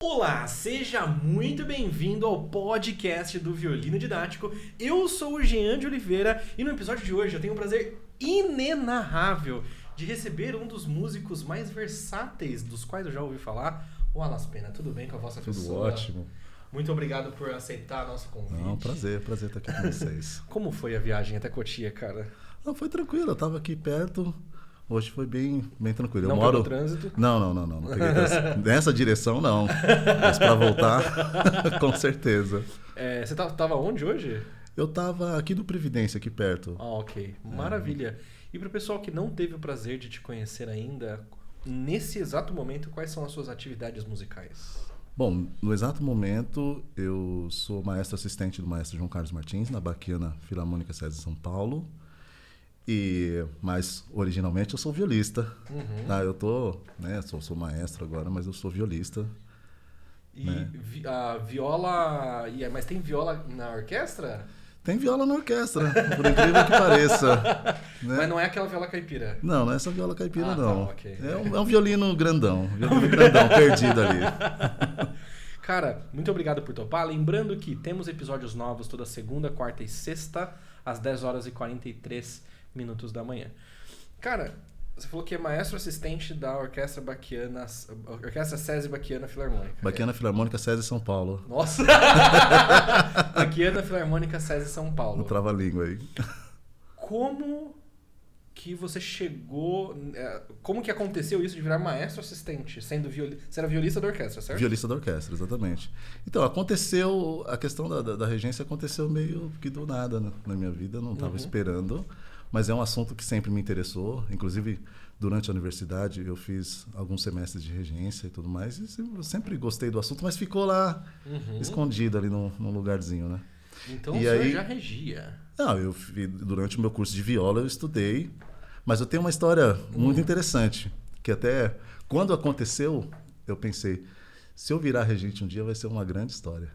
Olá, seja muito bem-vindo ao podcast do Violino Didático. Eu sou o Jean de Oliveira e no episódio de hoje eu tenho um prazer inenarrável de receber um dos músicos mais versáteis dos quais eu já ouvi falar, o Alas Pena. Tudo bem com a vossa pessoa? Tudo ótimo. Muito obrigado por aceitar nosso convite. Não, prazer estar aqui com vocês. Como foi a viagem até Cotia, cara? Não, foi tranquilo, eu tava aqui perto. Hoje foi bem tranquilo. Não pegou trânsito? Não peguei trânsito. Nessa direção, não. Mas pra voltar, com certeza. Você tava onde hoje? Eu tava aqui do Previdência, aqui perto. Ah, ok. Maravilha. E pro pessoal que não teve o prazer de te conhecer ainda, nesse exato momento, quais são as suas atividades musicais? Bom, no exato momento, eu sou maestro assistente do maestro João Carlos Martins, na Baquiana Filarmônica SESI de São Paulo. Mas originalmente eu sou violista. Uhum. Tá? Eu sou maestro agora, mas eu sou violista. E né? a viola... Mas tem viola na orquestra? Tem viola na orquestra, por incrível que pareça. Né? Mas não é aquela viola caipira? Não é essa viola caipira, não. Tá, okay. É um violino grandão. Perdido ali. Cara, muito obrigado por topar. Lembrando que temos episódios novos toda segunda, quarta e sexta, às 10 horas e 43 minutos da manhã. Cara, você falou que é maestro assistente da Orquestra Baquiana, Orquestra SESI Baquiana Filarmônica. Baquiana Filarmônica SESI São Paulo. Nossa! Baquiana Filarmônica SESI São Paulo. Não trava-língua aí. Como que você chegou... Como que aconteceu isso de virar maestro assistente, sendo Você era violista da orquestra, certo? Violista da orquestra, exatamente. Então, aconteceu... A questão da regência aconteceu meio que do nada na minha vida. Não estava esperando. Mas é um assunto que sempre me interessou. Inclusive, durante a universidade, eu fiz alguns semestres de regência e tudo mais. E eu sempre gostei do assunto, mas ficou lá escondido ali num lugarzinho, né? Então o senhor já regia? Não, durante o meu curso de viola eu estudei. Mas eu tenho uma história muito interessante. Que até quando aconteceu, eu pensei, se eu virar regente um dia vai ser uma grande história.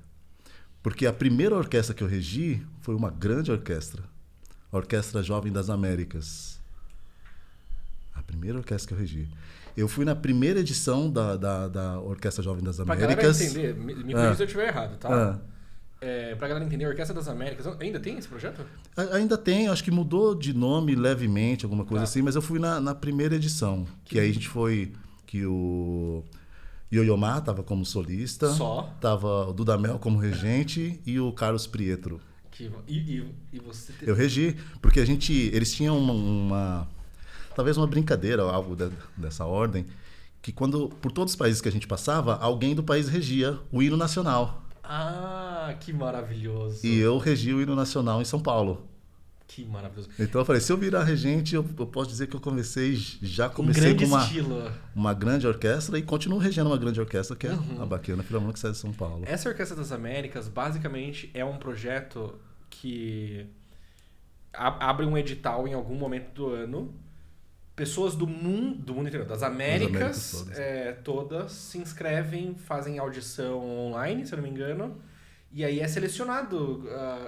Porque a primeira orquestra que eu regi foi uma grande orquestra. A Orquestra Jovem das Américas. A primeira orquestra que eu regi. Eu fui na primeira edição da Orquestra Jovem das Américas. Pra galera entender, me corrija se eu estiver errado, tá? Pra galera entender, a Orquestra das Américas, ainda tem esse projeto? Ainda tem, acho que mudou de nome levemente, alguma coisa assim, mas eu fui na primeira edição. Que aí a gente foi, que o Ioiomar estava como solista. Só? Tava o Dudamel como regente e o Carlos Prietro. E você... Eu regi, porque eles tinham talvez uma brincadeira, algo dessa ordem, que por todos os países que a gente passava, alguém do país regia o hino nacional. Ah, que maravilhoso. E eu regi o hino nacional em São Paulo. Que maravilhoso. Então eu falei, se eu virar regente, eu posso dizer que eu comecei com uma grande orquestra e continuo regendo uma grande orquestra, que é a Baquiana Filarmônica SESI de São Paulo. Essa Orquestra das Américas, basicamente, é um projeto que abre um edital em algum momento do ano. Pessoas do mundo inteiro, das Américas todas se inscrevem, fazem audição online, se eu não me engano, e aí é selecionado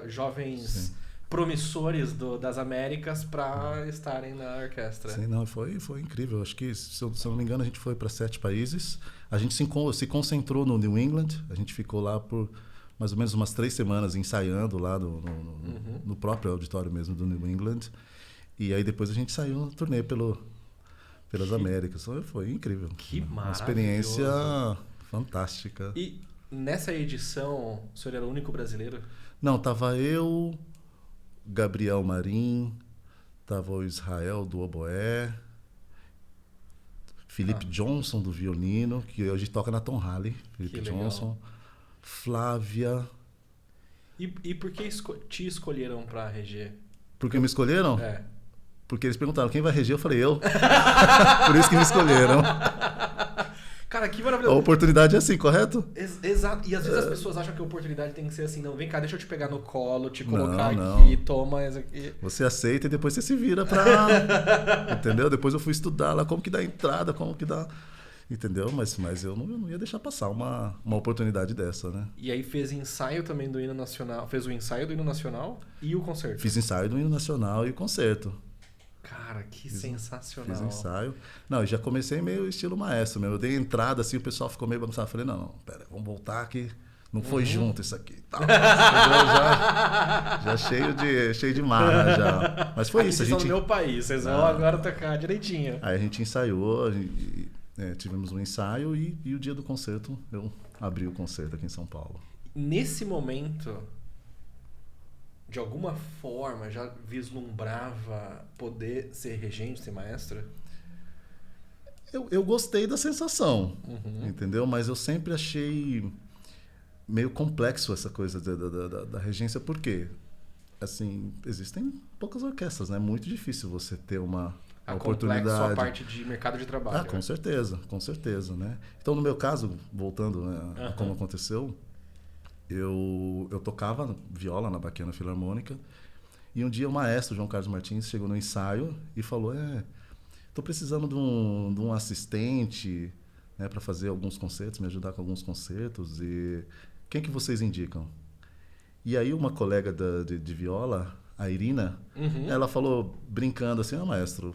jovens promissores das Américas para estarem na orquestra. Sim, não, foi incrível. Acho que, se eu não me engano, a gente foi para 7 países. A gente se concentrou no New England, a gente ficou lá por mais ou menos umas 3 semanas ensaiando lá no próprio auditório mesmo do New England. E aí depois a gente saiu no turnê pelas Américas. Foi incrível. Que maravilhoso. Uma experiência fantástica. E nessa edição, o senhor era o único brasileiro? Não, tava eu, Gabriel Marim, tava o Israel do oboé, Felipe Johnson do violino, que hoje toca na Tom Halley. Felipe Johnson. Flávia. E por que te escolheram para reger? Por que me escolheram? É. Porque eles perguntaram quem vai reger, eu falei eu. Por isso que me escolheram. Cara, que maravilhoso. A oportunidade é assim, correto? Exato. E às vezes as pessoas acham que a oportunidade tem que ser assim, não, vem cá, deixa eu te pegar no colo, te colocar aqui, toma essa aqui. Você aceita e depois você se vira entendeu? Depois eu fui estudar lá como que dá entrada, como que dá... Entendeu? Mas eu não ia deixar passar uma oportunidade dessa, né? E aí fez ensaio também do hino nacional, fez o ensaio do hino nacional e o concerto? Fiz ensaio do hino nacional e o concerto. Cara, que sensacional. Fiz ensaio. Não, eu já comecei meio estilo maestro mesmo. Eu dei entrada assim, o pessoal ficou meio bagunçado. Eu falei, não, pera, vamos voltar aqui. Não foi junto isso aqui. Tal. já cheio de marra já. Mas foi aqui isso. Vocês estão no meu país, vocês vão agora tocar direitinho. Aí a gente ensaiou, tivemos um ensaio e o dia do concerto, eu abri o concerto aqui em São Paulo. Nesse momento, de alguma forma, já vislumbrava poder ser regente, ser maestro? Eu gostei da sensação, entendeu? Mas eu sempre achei meio complexo essa coisa da regência, porque assim, existem poucas orquestras, né? É muito difícil você ter uma oportunidade. Complexo a parte de mercado de trabalho. Com certeza, né? Então, no meu caso, voltando, né, a como aconteceu, eu tocava viola na Baquiana Filarmônica e um dia o maestro João Carlos Martins chegou no ensaio e falou, tô precisando de um assistente, né, para fazer alguns concertos, me ajudar com alguns concertos, e quem que vocês indicam? E aí uma colega de viola, a Irina, ela falou brincando assim, maestro,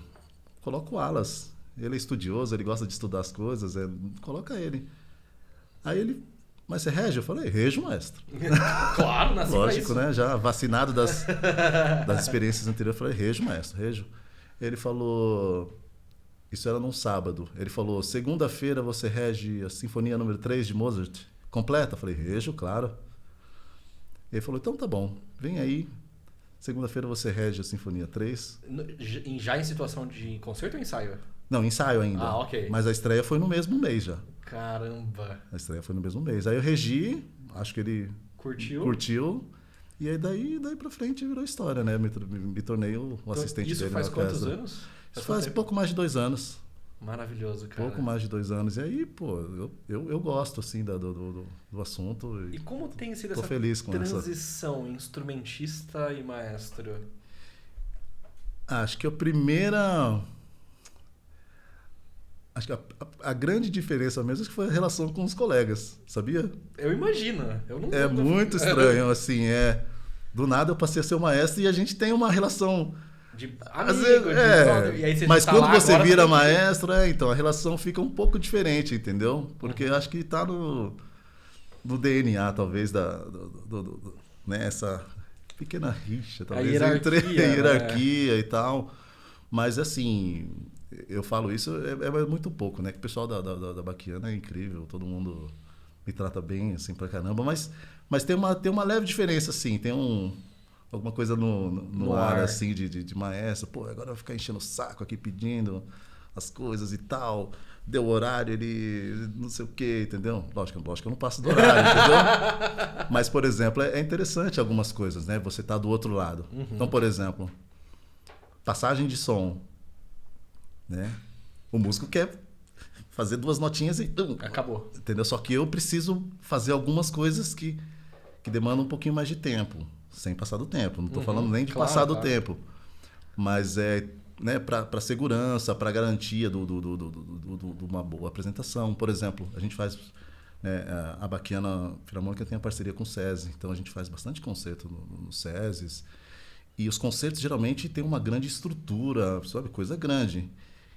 coloca o Alas, ele é estudioso, ele gosta de estudar as coisas, coloca ele. Aí ele, mas você rege? Eu falei, rejo, maestro. Claro, nasci lógico, né? Já vacinado das experiências anteriores, eu falei, rejo, maestro, rejo. Ele falou, isso era num sábado, ele falou, segunda-feira você rege a Sinfonia número 3 de Mozart, completa? Eu falei, rejo, claro. Ele falou, então tá bom, vem aí, segunda-feira você rege a Sinfonia 3. Já em situação de concerto ou ensaio? Não, ensaio ainda. Ah, ok. Mas a estreia foi no mesmo mês já. Caramba. A estreia foi no mesmo mês. Aí eu regi, acho que ele curtiu. E aí daí pra frente virou história, né? Me tornei o assistente dele na orquestra. Isso faz quantos anos? Isso faz pouco mais de 2 anos. Maravilhoso, cara. Pouco mais de 2 anos. E aí, pô, eu gosto, assim, do assunto. E como tem sido essa transição instrumentista e maestro? Acho que Acho que a grande diferença mesmo foi a relação com os colegas, sabia? Eu imagino. Muito estranho, assim, do nada eu passei a ser o maestro e a gente tem uma relação... De amigo, e aí você mas tá quando lá, você vira maestro, então a relação fica um pouco diferente, entendeu? Porque eu acho que tá no DNA, talvez, né, essa pequena rixa, talvez, entre a hierarquia e tal. Mas, assim, eu falo isso, é muito pouco, né? Que o pessoal da Baquiana é incrível, todo mundo me trata bem, assim, pra caramba. Mas tem uma leve diferença, assim, tem alguma coisa no ar, assim, de maestro. Pô, agora vai ficar enchendo o saco aqui pedindo as coisas e tal. Deu horário, ele não sei o quê, entendeu? Lógico que eu não passo do horário, entendeu? Mas, por exemplo, é interessante algumas coisas, né? Você tá do outro lado. Então, por exemplo, passagem de som, né? O músico quer fazer 2 notinhas e... acabou. Entendeu? Só que eu preciso fazer algumas coisas que demandam um pouquinho mais de tempo. Sem passar do tempo. Não estou falando nem de passar do tempo. Mas né, para segurança, para garantia de uma boa apresentação. Por exemplo, a gente faz... Né, a Baquiana Filarmônica tem a parceria com o SESI. Então a gente faz bastante concerto no SESI. E os concertos geralmente têm uma grande estrutura, sabe? Coisa grande.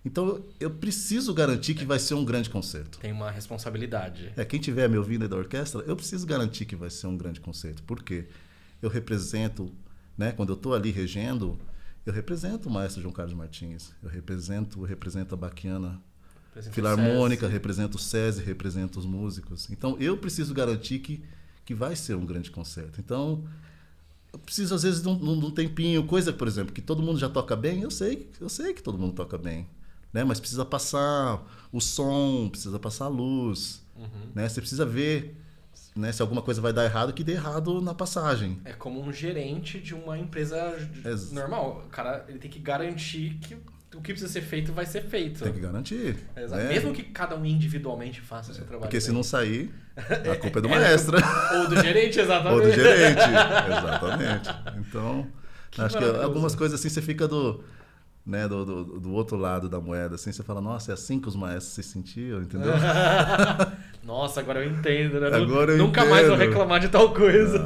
Então eu preciso garantir que vai ser um grande concerto. Tem uma responsabilidade. Quem estiver me ouvindo aí da orquestra, eu preciso garantir que vai ser um grande concerto. Por quê? Eu represento, né, quando eu estou ali regendo, eu represento o maestro João Carlos Martins, eu represento a Baquiana Filarmônica, represento o SESI, represento os músicos. Então, eu preciso garantir que vai ser um grande concerto. Então, eu preciso, às vezes, de um tempinho, coisa, por exemplo, que todo mundo já toca bem, eu sei que todo mundo toca bem, né? Mas precisa passar o som, precisa passar a luz, né? Você precisa ver... Né, se alguma coisa vai dar errado, que dê errado na passagem. É como um gerente de uma empresa normal. O cara ele tem que garantir que o que precisa ser feito vai ser feito. Tem que garantir. Né? Mesmo que cada um individualmente faça o seu trabalho. Porque se não sair, a culpa é do maestro. Ou do gerente, exatamente. Ou do gerente, exatamente. Então, acho que algumas coisas assim você fica do outro lado da moeda, assim, você fala, nossa, é assim que os maestros se sentiam, entendeu? Nossa, agora eu entendo, né? Nunca mais vou reclamar de tal coisa.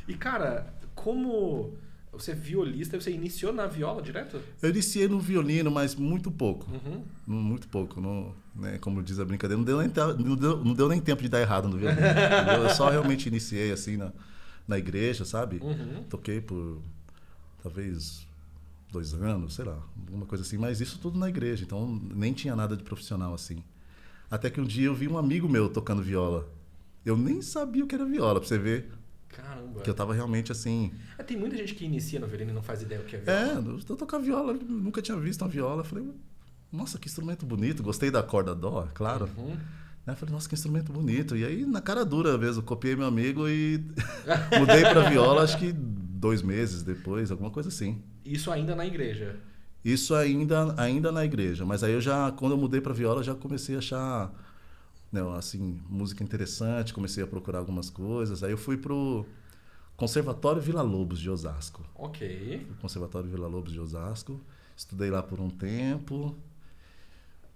E, cara, como Você é violista, você iniciou na viola direto? Eu iniciei no violino, mas muito pouco. Muito pouco. Não, né, como diz a brincadeira, não deu nem tempo de dar errado no violino. Eu só realmente iniciei assim na igreja, sabe? Toquei por talvez 2 anos, sei lá, alguma coisa assim. Mas isso tudo na igreja, então nem tinha nada de profissional assim. Até que um dia eu vi um amigo meu tocando viola. Eu nem sabia o que era viola, pra você ver. Caramba. Que eu tava realmente assim... Tem muita gente que inicia no violino e não faz ideia do que é viola. Eu tocar viola, nunca tinha visto uma viola. Eu falei, nossa, que instrumento bonito. Gostei da corda dó, claro. Eu falei, nossa, que instrumento bonito. E aí, na cara dura mesmo, copiei meu amigo e mudei pra viola, acho que 2 meses depois, alguma coisa assim. Isso ainda na igreja? Isso ainda na igreja. Mas aí quando eu mudei pra viola, já comecei a achar... assim, música interessante, comecei a procurar algumas coisas. Aí eu fui pro Conservatório Villa-Lobos de Osasco. Ok. Conservatório Villa-Lobos de Osasco. Estudei lá por um tempo.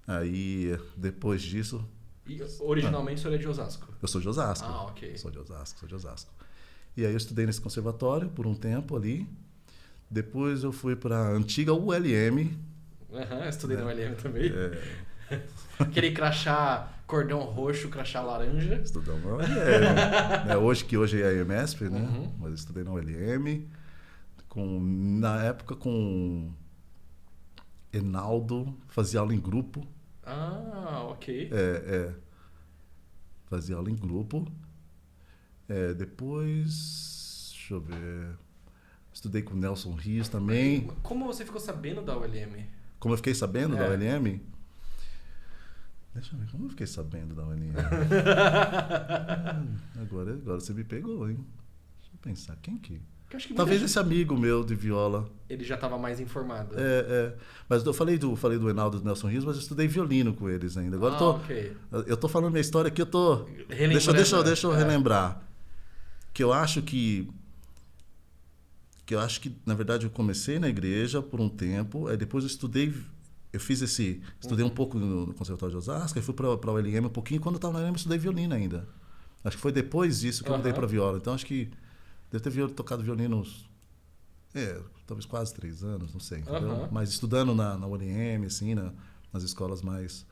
Aí, depois disso... E originalmente o senhor é de Osasco? Eu sou de Osasco. Ah, ok. Sou de Osasco. E aí eu estudei nesse conservatório por um tempo ali. Depois eu fui para a antiga ULM. Estudei na ULM também. Aquele crachá cordão roxo, crachá laranja. Estudei na ULM. Hoje é a EMESP, né? Mas eu estudei na ULM. Na época com Enaldo, fazia aula em grupo. Ah, ok. Fazia aula em grupo. Depois, deixa eu ver... Estudei com o Nelson Rios também. Como você ficou sabendo da ULM? Como eu fiquei sabendo da ULM? Deixa eu ver, como eu fiquei sabendo da ULM? Agora você me pegou, hein? Deixa eu pensar, quem que... Talvez esse amigo meu de viola. Ele já estava mais informado. Mas eu falei do Enaldo e do Nelson Rios, mas eu estudei violino com eles ainda. Agora eu tô falando minha história aqui, eu tô... Deixa eu relembrar. Que eu acho que, na verdade, eu comecei na igreja por um tempo, aí depois eu estudei um pouco no Conservatório de Osasco, aí fui para a ULM um pouquinho, e quando eu estava na ULM eu estudei violino ainda. Acho que foi depois disso que eu mudei para viola. Então acho que devo ter tocado violino talvez quase 3 anos, não sei. Mas estudando na ULM, assim, nas escolas mais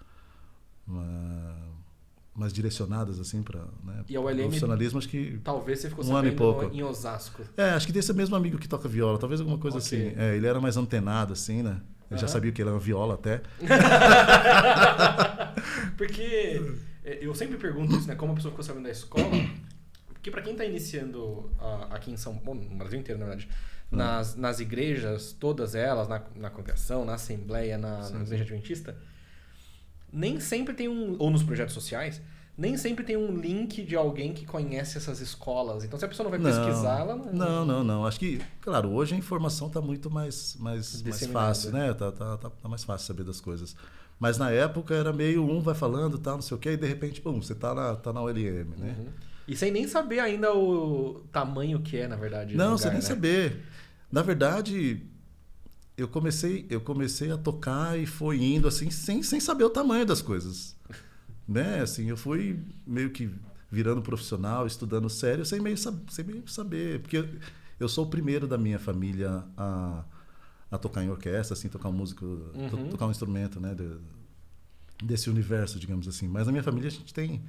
direcionadas assim para, né, e a ULM, profissionalismo, acho que talvez você ficou sabendo pouco em Osasco. Acho que desse mesmo amigo que toca viola, talvez alguma coisa assim. Ele era mais antenado assim, né? Eu já sabia que ele era viola até. Porque eu sempre pergunto isso, né, como a pessoa ficou sabendo da escola, porque para quem está iniciando aqui em São Paulo, no Brasil inteiro, na verdade, nas igrejas, todas elas, na congregação, na assembleia, na igreja adventista, nem sempre tem ou nos projetos sociais, nem sempre tem um link de alguém que conhece essas escolas. Então, se a pessoa não vai pesquisar, ela não... Não. Acho que, claro, hoje a informação está muito mais fácil, né? Tá mais fácil saber das coisas. Mas na época era meio vai falando, não sei o quê, e de repente, você tá na ULM, né? E sem nem saber ainda o tamanho que é, na verdade. Não, lugar, sem nem né? saber. Na verdade... Eu comecei a tocar e foi indo assim, sem saber o tamanho das coisas. Né? Assim, eu fui meio que virando profissional, estudando sério, sem meio saber. Porque eu sou o primeiro da minha família a tocar em orquestra, assim, tocar tocar um instrumento, né? Desse universo, digamos assim. Mas na minha família a gente tem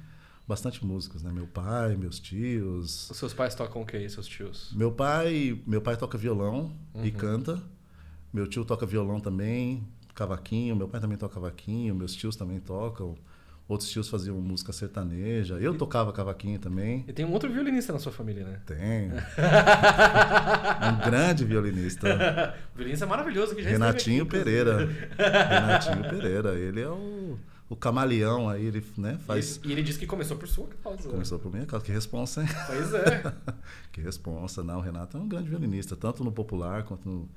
bastante músicos, né? Meu pai, meus tios. Os seus pais tocam o quê, seus tios? Meu pai toca violão e canta. Meu tio toca violão também, cavaquinho. Meu pai também toca cavaquinho. Meus tios também tocam. Outros tios faziam música sertaneja. Eu tocava cavaquinho também. E tem um outro violinista na sua família, né? Tem. Um grande violinista. Violinista maravilhoso que já Renatinho Pereira. Renatinho Pereira. Ele é o camaleão aí, ele, né, faz... E ele disse que começou por sua causa. Começou por minha causa. Que responsa, hein? Pois é. Que responsa. Não, o Renato é um grande violinista, tanto no popular quanto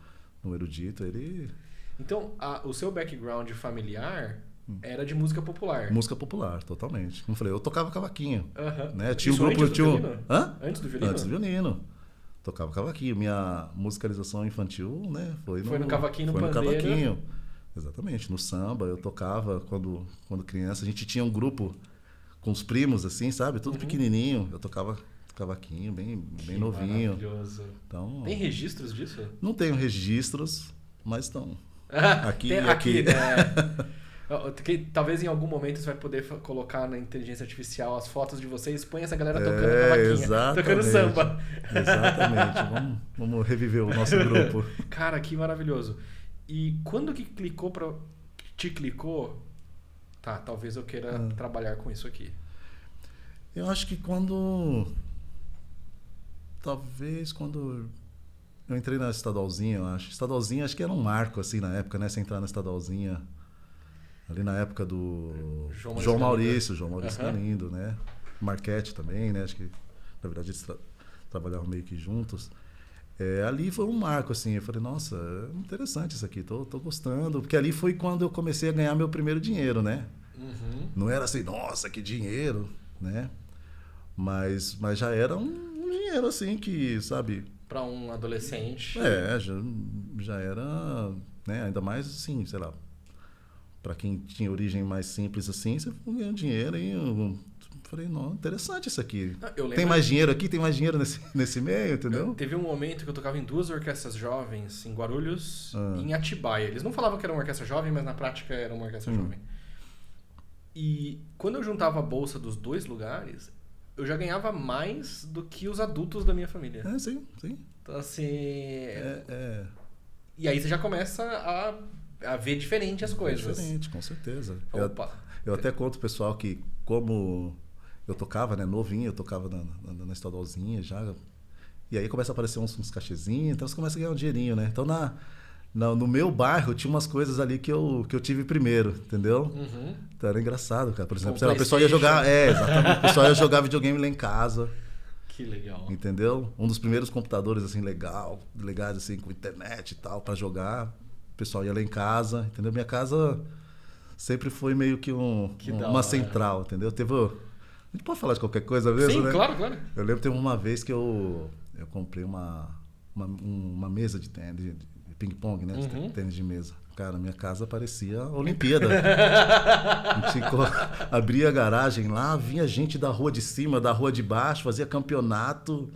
no erudito. Ele... Então, o seu background familiar era de música popular? Música popular, totalmente. Como eu falei, eu tocava cavaquinho. Né? Tinha um grupo... Antes do violino? Antes do violino? Antes do violino. Tocava cavaquinho. Minha musicalização infantil, né, foi no cavaquinho, no pandeiro. Foi no cavaquinho. Exatamente, no samba. Eu tocava quando criança. A gente tinha um grupo com os primos, assim, sabe? Tudo pequenininho. Eu tocava cavaquinho, bem Que novinho. Maravilhoso. Então, Tem registros disso? não tenho registros, mas estão. Aqui Tem e aqui. né? Talvez em algum momento você vai poder colocar na inteligência artificial as fotos de vocês, põe essa galera tocando cavaquinha, exatamente. tocando samba. Exatamente. Vamos reviver o nosso grupo. Cara, que maravilhoso. E quando que te clicou, tá, talvez eu queira trabalhar com isso aqui. Eu acho que talvez quando eu entrei na Estadualzinha, eu acho. Estadualzinha acho que era um marco, assim, na época, né? Você entrar na Estadualzinha, ali na época do João Maurício Galindo, né? Marquete também, né? Acho que, na verdade, eles trabalhavam meio que juntos. Ali foi um marco, assim. Eu falei, nossa, interessante isso aqui, tô gostando. Porque ali foi quando eu comecei a ganhar meu primeiro dinheiro, né? Uhum. Não era assim, nossa, que dinheiro, né? Mas já era um dinheiro, assim, que, sabe... Para um adolescente. Já era, né? Ainda mais, assim, sei lá, para quem tinha origem mais simples, assim, você ganha dinheiro e eu falei, não, interessante isso aqui. Tem mais dinheiro aqui, tem mais dinheiro nesse meio, entendeu? Teve um momento que eu tocava em 2 orquestras jovens, em Guarulhos e em Atibaia. Eles não falavam que era uma orquestra jovem, mas na prática era uma orquestra jovem. E quando eu juntava a bolsa dos 2 lugares, eu já ganhava mais do que os adultos da minha família. Sim. Então, assim... E aí você já começa a ver diferente as coisas. Diferente, com certeza. Opa. Eu até conto pro pessoal que, como eu tocava, né, novinho, eu tocava na estadualzinha já, e aí começa a aparecer uns cachezinhos, então você começa a ganhar um dinheirinho, né? Então, no meu bairro, tinha umas coisas ali que eu tive primeiro, entendeu? Uhum. Então era engraçado, cara. Por exemplo, Como o pessoal ia jogar... exatamente. O pessoal ia jogar videogame lá em casa. Que legal. Entendeu? Um dos primeiros computadores, assim, legais, assim, com internet e tal, pra jogar. O pessoal ia lá em casa, entendeu? Minha casa sempre foi meio que uma central, entendeu? A gente pode falar de qualquer coisa mesmo, Sim, né? claro. Eu lembro que teve uma vez que eu comprei uma mesa de tênis, de ping-pong, né? Uhum. Tênis de mesa. Cara, minha casa parecia Olimpíada. A gente abria a garagem lá, vinha gente da rua de cima, da rua de baixo, fazia campeonato.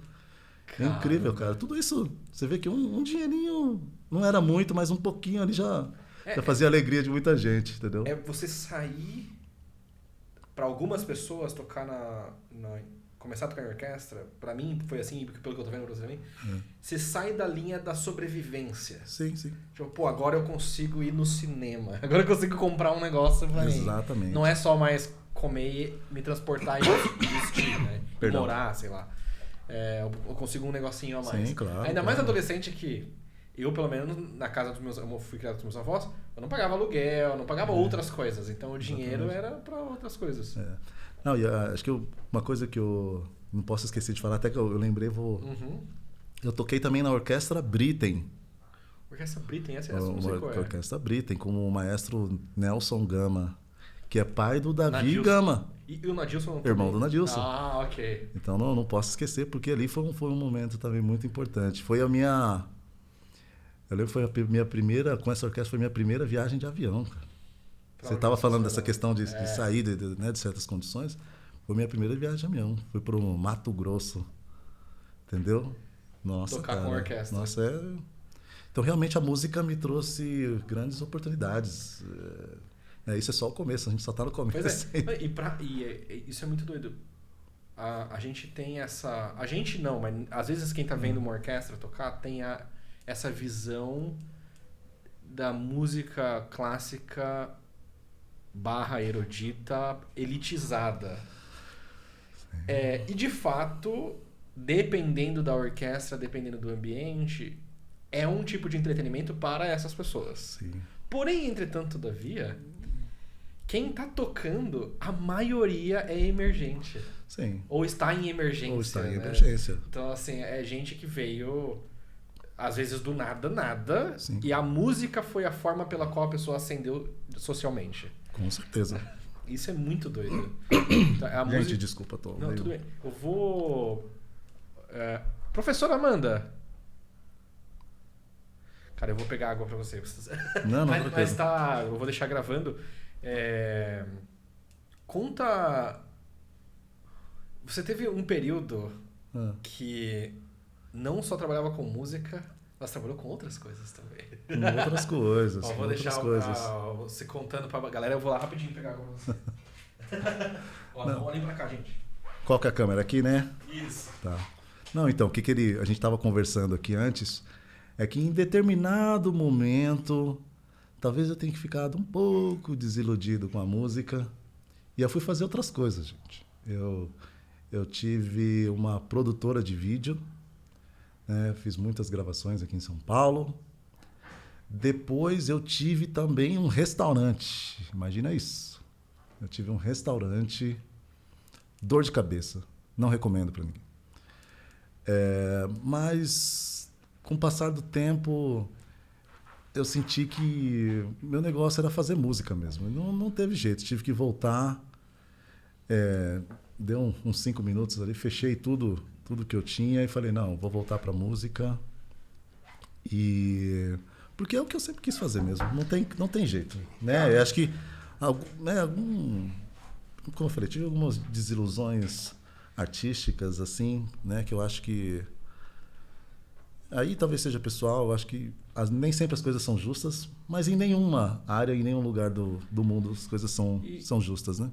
É incrível, cara. Tudo isso, você vê que um dinheirinho não era muito, mas um pouquinho ali já fazia alegria de muita gente, entendeu? É você sair, para algumas pessoas, tocar começar a tocar em orquestra, pra mim foi assim, pelo que eu tô vendo pra você também, você sai da linha da sobrevivência. Sim. Tipo, agora eu consigo ir no cinema, agora eu consigo comprar um negócio pra mim. Exatamente. Não é só mais comer, me transportar e vestir, né? Perdão. Morar, sei lá. Eu consigo um negocinho a mais. Sim, claro. Ainda mais adolescente que eu, pelo menos, na casa eu fui criado com meus avós, eu não pagava aluguel, não pagava outras coisas. Então o dinheiro era pra outras coisas. Não, acho que uma coisa que eu não posso esquecer de falar, até que eu lembrei, eu toquei também na Orquestra Britten. Orquestra Britten, essa não sei qual é. Orquestra Britten, como o maestro Nelson Gama, que é pai do Davi Nadilson. Gama. E o Nadilson? Irmão do Nadilson. Ah, ok. Então não posso esquecer, porque ali foi um momento também muito importante. Foi a minha... Eu lembro que foi a minha primeira, com essa orquestra, foi a minha primeira viagem de avião, cara. Você estava falando dessa questão de sair de certas condições. Foi a minha primeira viagem de avião. Fui para o Mato Grosso. Entendeu? Nossa, tocar com orquestra. Nossa, Então, realmente, a música me trouxe grandes oportunidades. Isso é só o começo, a gente só está no começo. Pois é. Isso é muito doido. A gente tem essa... A gente não, mas às vezes quem está vendo uma orquestra tocar tem essa visão da música clássica / erudita elitizada. E de fato, dependendo da orquestra, dependendo do ambiente, é um tipo de entretenimento para essas pessoas. Sim. Porém, entretanto, todavia, quem está tocando, a maioria é emergente. Sim. Ou está em emergência. Ou está em né? emergência. Então, assim, é gente que veio, às vezes, do nada, Sim. e a música foi a forma pela qual a pessoa ascendeu socialmente. Com certeza. Isso é muito doido. Então, Gente, desculpa, tô Não, meio... tudo bem. Eu vou... Professora Amanda. Cara, eu vou pegar água pra você. Não, mas tá... Eu vou deixar gravando. Conta... Você teve um período que não só trabalhava com música, mas trabalhou com outras coisas também. Com outras coisas. Ó, vou deixar você contando pra galera, eu vou lá rapidinho pegar com você. Ó, não olhem pra cá, gente. Qual que é a câmera? Aqui, né? Isso. Tá. Não, então, a gente estava conversando aqui antes, é que em determinado momento, talvez eu tenha ficado um pouco desiludido com a música, e eu fui fazer outras coisas, gente. Eu tive uma produtora de vídeo, né? Fiz muitas gravações aqui em São Paulo. Depois eu tive também um restaurante, imagina isso. Eu tive um restaurante, dor de cabeça, não recomendo para ninguém. Mas, com o passar do tempo, eu senti que meu negócio era fazer música mesmo. Não teve jeito, tive que voltar. Deu uns 5 minutos ali, fechei tudo que eu tinha e falei, não, vou voltar para música. Porque é o que eu sempre quis fazer mesmo, não tem jeito. Né? Eu acho que, como eu falei, tive algumas desilusões artísticas, assim, né, que eu acho que aí talvez seja pessoal, eu acho que nem sempre as coisas são justas, mas em nenhuma área, em nenhum lugar do mundo as coisas são justas, né?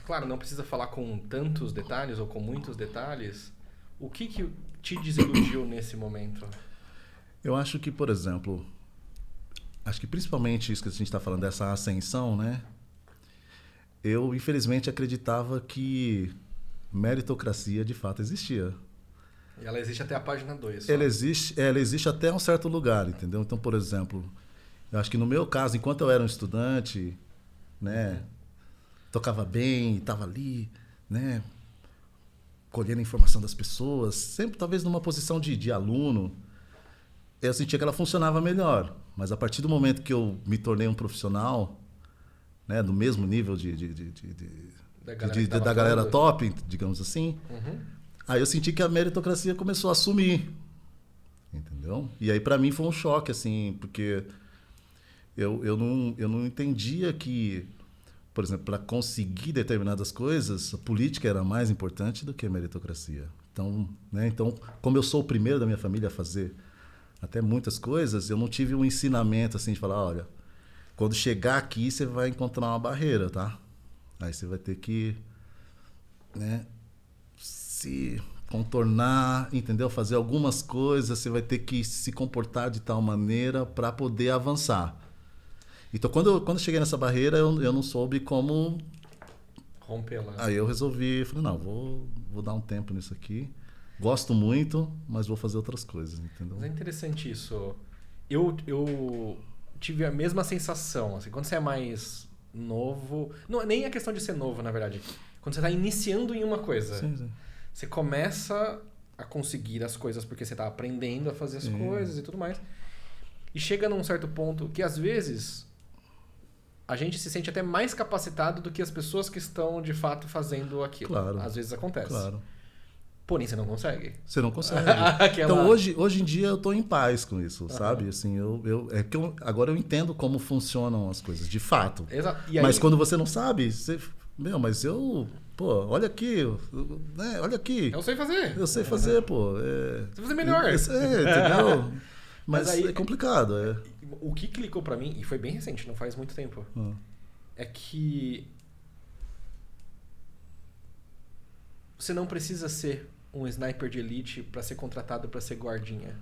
Claro, não precisa falar com tantos detalhes ou com muitos detalhes. O que te desiludiu nesse momento? Eu acho que, por exemplo, acho que principalmente isso que a gente está falando, dessa ascensão, né? Eu, infelizmente, acreditava que meritocracia de fato existia. E ela existe até a página 2. Ela existe até um certo lugar, entendeu? Então, por exemplo, eu acho que no meu caso, enquanto eu era um estudante, né, tocava bem, estava ali, né, colhendo a informação das pessoas, sempre talvez numa posição de aluno, eu sentia que ela funcionava melhor. Mas a partir do momento que eu me tornei um profissional, né, do mesmo nível da galera top, digamos assim, aí eu senti que a meritocracia começou a sumir, entendeu? E aí para mim foi um choque, assim, porque eu não entendia que, por exemplo, para conseguir determinadas coisas, a política era mais importante do que a meritocracia. Então, né, como eu sou o primeiro da minha família a fazer até muitas coisas, eu não tive um ensinamento assim de falar, olha, quando chegar aqui, você vai encontrar uma barreira, tá? Aí você vai ter que, né, se contornar, entendeu? Fazer algumas coisas, você vai ter que se comportar de tal maneira para poder avançar. Então, quando eu cheguei nessa barreira, eu não soube como romper lá. Aí eu resolvi, falei, não, vou dar um tempo nisso aqui. Gosto muito, mas vou fazer outras coisas, entendeu? Mas é interessante isso. Eu tive a mesma sensação, assim, quando você é mais novo, não, nem a questão de ser novo, na verdade, quando você está iniciando em uma coisa, sim. Você começa a conseguir as coisas porque você está aprendendo a fazer as coisas e tudo mais, e chega num certo ponto que às vezes a gente se sente até mais capacitado do que as pessoas que estão de fato fazendo aquilo. Claro. Às vezes acontece. Claro. Porém, você não consegue. Você não consegue. Então, hoje em dia, eu estou em paz com isso, sabe? Assim, agora eu entendo como funcionam as coisas, de fato. Exato. Mas quando você não sabe, mas olha aqui, né? Olha aqui. Eu sei fazer. Eu sei fazer, pô. Você fazer melhor. Entendeu? Mas aí, é complicado. O que clicou pra mim, e foi bem recente, não faz muito tempo, é que você não precisa ser um sniper de elite para ser contratado para ser guardinha.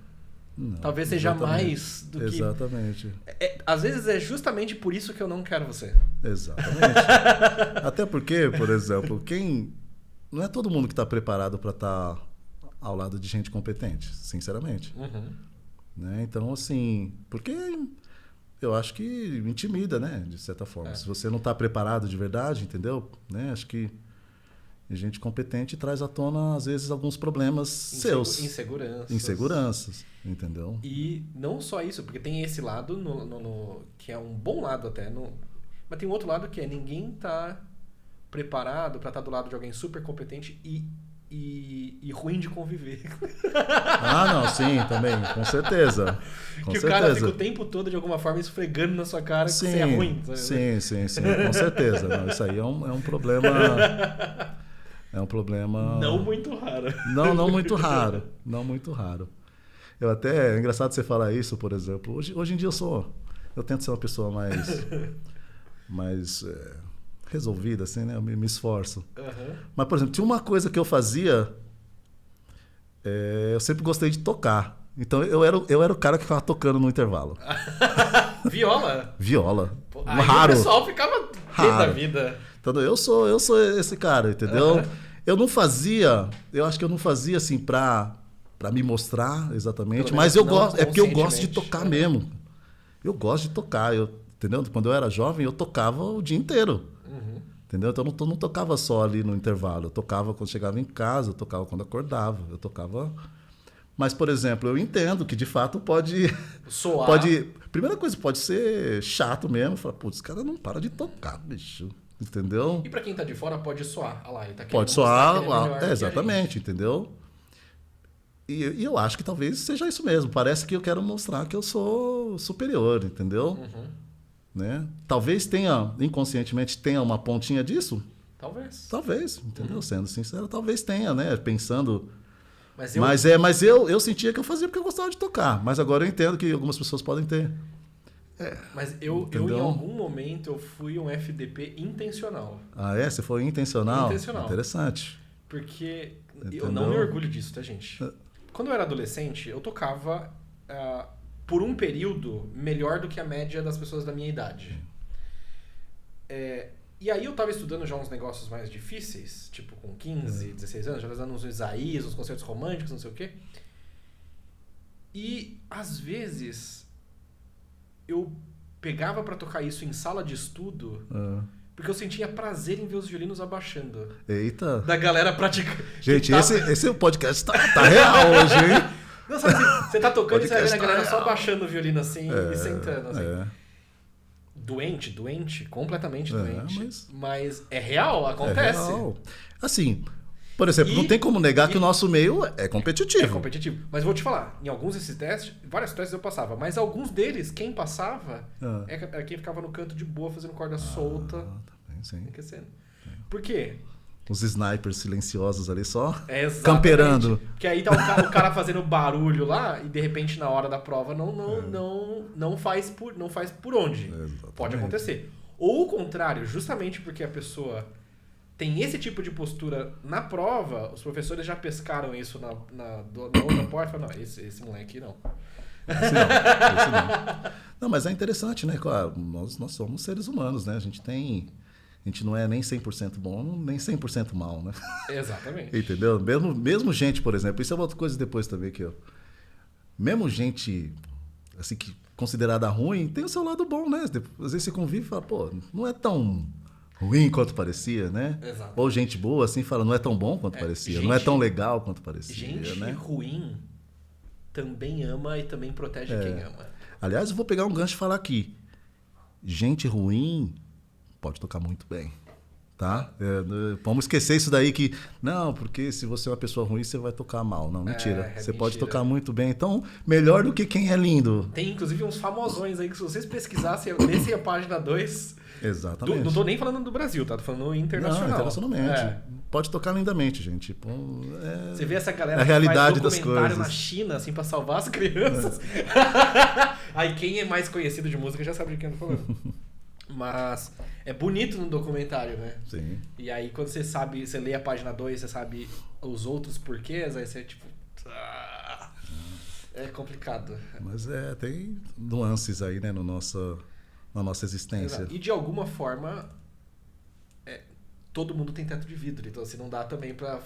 Não, talvez seja mais do que... Exatamente. Às vezes é justamente por isso que eu não quero você. Exatamente. Até porque, por exemplo, não é todo mundo que está preparado para estar ao lado de gente competente, sinceramente. Né? Então, assim, porque eu acho que intimida, né? De certa forma. Se você não está preparado de verdade, entendeu? Né? Acho que gente competente traz à tona, às vezes, alguns problemas seus. Inseguranças, entendeu? E não só isso, porque tem esse lado, que é um bom lado até, mas tem um outro lado que é ninguém tá preparado para estar do lado de alguém super competente e ruim de conviver. Não, sim, também, com certeza. O cara fica o tempo todo, de alguma forma, esfregando na sua cara que você é ruim. Sim, com certeza. Não, isso aí é um problema... É um problema... Não muito raro. Não muito raro. Não muito raro. Eu até... É engraçado você falar isso, por exemplo. Hoje em dia eu tento ser uma pessoa mais resolvida, assim, né? Eu me esforço. Uhum. Mas, por exemplo, tinha uma coisa que eu fazia... eu sempre gostei de tocar. Então, eu era o cara que ficava tocando no intervalo. Viola? Viola. Pô, aí raro. o pessoal ficava raro da vida. Então, eu sou esse cara, entendeu? Eu não fazia... Eu acho que eu não fazia, assim, pra me mostrar exatamente. Mas eu gosto... É porque eu gosto de tocar mesmo. Eu gosto de tocar, entendeu? Quando eu era jovem, eu tocava o dia inteiro. Uhum. Entendeu? Então, eu não tocava só ali no intervalo. Eu tocava quando chegava em casa, eu tocava quando acordava. Eu tocava... Mas, por exemplo, eu entendo que, de fato, pode... Soar. Primeira coisa, pode ser chato mesmo. Falar, putz, esse cara não para de tocar, bicho. Entendeu? E pra quem tá de fora, pode soar. Olha lá, ele tá querendo Pode soar, melhor exatamente, entendeu? E eu acho que talvez seja isso mesmo. Parece que eu quero mostrar que eu sou superior, entendeu? Uhum. Né? Talvez inconscientemente tenha uma pontinha disso. Talvez. Entendeu? Sendo sincero, talvez tenha, né? Pensando... Mas eu sentia que eu fazia porque eu gostava de tocar. Mas agora eu entendo que algumas pessoas podem ter. Mas eu em algum momento, eu fui um FDP intencional. Ah, é? Você foi intencional? Intencional. Interessante. Porque Entendeu? eu não me orgulho disso, tá, gente? Quando eu era adolescente, eu tocava, por um período, melhor do que a média das pessoas da minha idade. E aí eu tava estudando já uns negócios mais difíceis, tipo com 15, 16 anos, já fazendo uns Isaías, uns concertos românticos, não sei o quê. E, às vezes, eu pegava pra tocar isso em sala de estudo, porque eu sentia prazer em ver os violinos abaixando. Eita! Da galera praticando. Gente, esse podcast tá real hoje, hein? Não, sabe assim, você tá tocando e você vai vendo a galera só baixando o violino assim e sentando, assim. Doente, completamente doente. Mas é real, acontece. É real. Assim, por exemplo, não tem como negar que o nosso meio é competitivo. É competitivo. Mas vou te falar, em alguns desses testes, vários testes eu passava, mas alguns deles, quem passava, é quem ficava no canto de boa, fazendo corda solta. Também, sim. Aquecendo. Por quê? Os snipers silenciosos ali só Exatamente. camperando. Porque aí tá o cara fazendo barulho lá e de repente na hora da prova não faz por onde. Exatamente. Pode acontecer. Ou o contrário, justamente porque a pessoa tem esse tipo de postura na prova, os professores já pescaram isso na outra porta e falaram, não, esse moleque não. Esse não. Não, mas é interessante, né? Claro, nós somos seres humanos, né? A gente não é nem 100% bom, nem 100% mal, né? Exatamente. Entendeu? Mesmo gente, por exemplo, isso é outra coisa depois também que mesmo gente assim que considerada ruim, tem o seu lado bom, né? Às vezes você convive e fala, pô, não é tão ruim quanto parecia, né? Exato. Ou gente boa assim fala, não é tão bom quanto parecia, não é tão legal quanto parecia, gente, né? ruim também ama e também protege quem ama. Aliás, eu vou pegar um gancho e falar aqui. Gente ruim pode tocar muito bem, tá? Vamos esquecer isso daí que... Não, porque se você é uma pessoa ruim, você vai tocar mal. Não, mentira. Você pode tocar muito bem. Então, melhor do que quem é lindo. Tem, inclusive, uns famosões aí que se vocês pesquisassem, lessem a página 2... Exatamente. Não tô nem falando do Brasil, tá? Tô falando internacional. Não, internacionalmente. Pode tocar lindamente, gente. Você vê essa galera a realidade que faz documentário das coisas na China, assim, pra salvar as crianças. Aí quem é mais conhecido de música já sabe de quem eu tô falando. Mas é bonito no documentário, né? Sim. E aí quando você lê a página 2, você sabe os outros porquês, aí você tipo... É complicado. Mas tem nuances aí, né, na nossa existência. Exato. E de alguma forma, todo mundo tem teto de vidro, então assim, não dá também pra...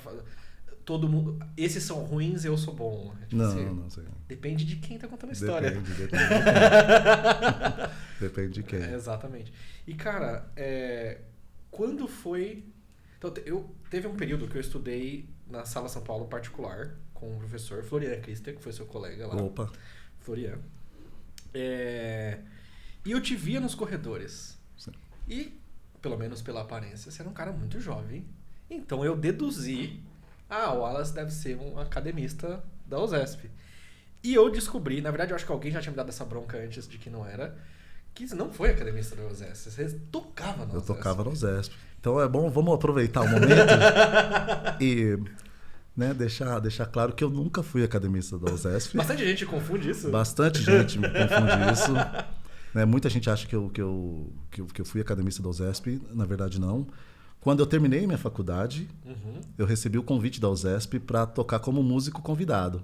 Todo mundo... Esses são ruins, eu sou bom. Tipo, não sei. Depende de quem tá contando a história. Depende de quem. Depende de quem. Exatamente. E, cara, quando foi... Então, teve um período que eu estudei na Sala São Paulo particular com o professor Florian Christer, que foi seu colega lá. Opa. Florian. E eu te via nos corredores. Sim. E, pelo menos pela aparência, você era um cara muito jovem. Então, eu deduzi... o Wallace deve ser um academista da USESP. E eu descobri, na verdade eu acho que alguém já tinha me dado essa bronca antes de que não era, que você não foi academista da USESP, você tocava na USESP. Eu tocava na USESP. Então é bom, vamos aproveitar o momento E né, deixar claro que eu nunca fui academista da USESP. Bastante gente confunde isso. Bastante gente me confunde isso. Né, muita gente acha que eu fui academista da USESP. Na verdade, não. Quando eu terminei minha faculdade, eu recebi o convite da USESP para tocar como músico convidado.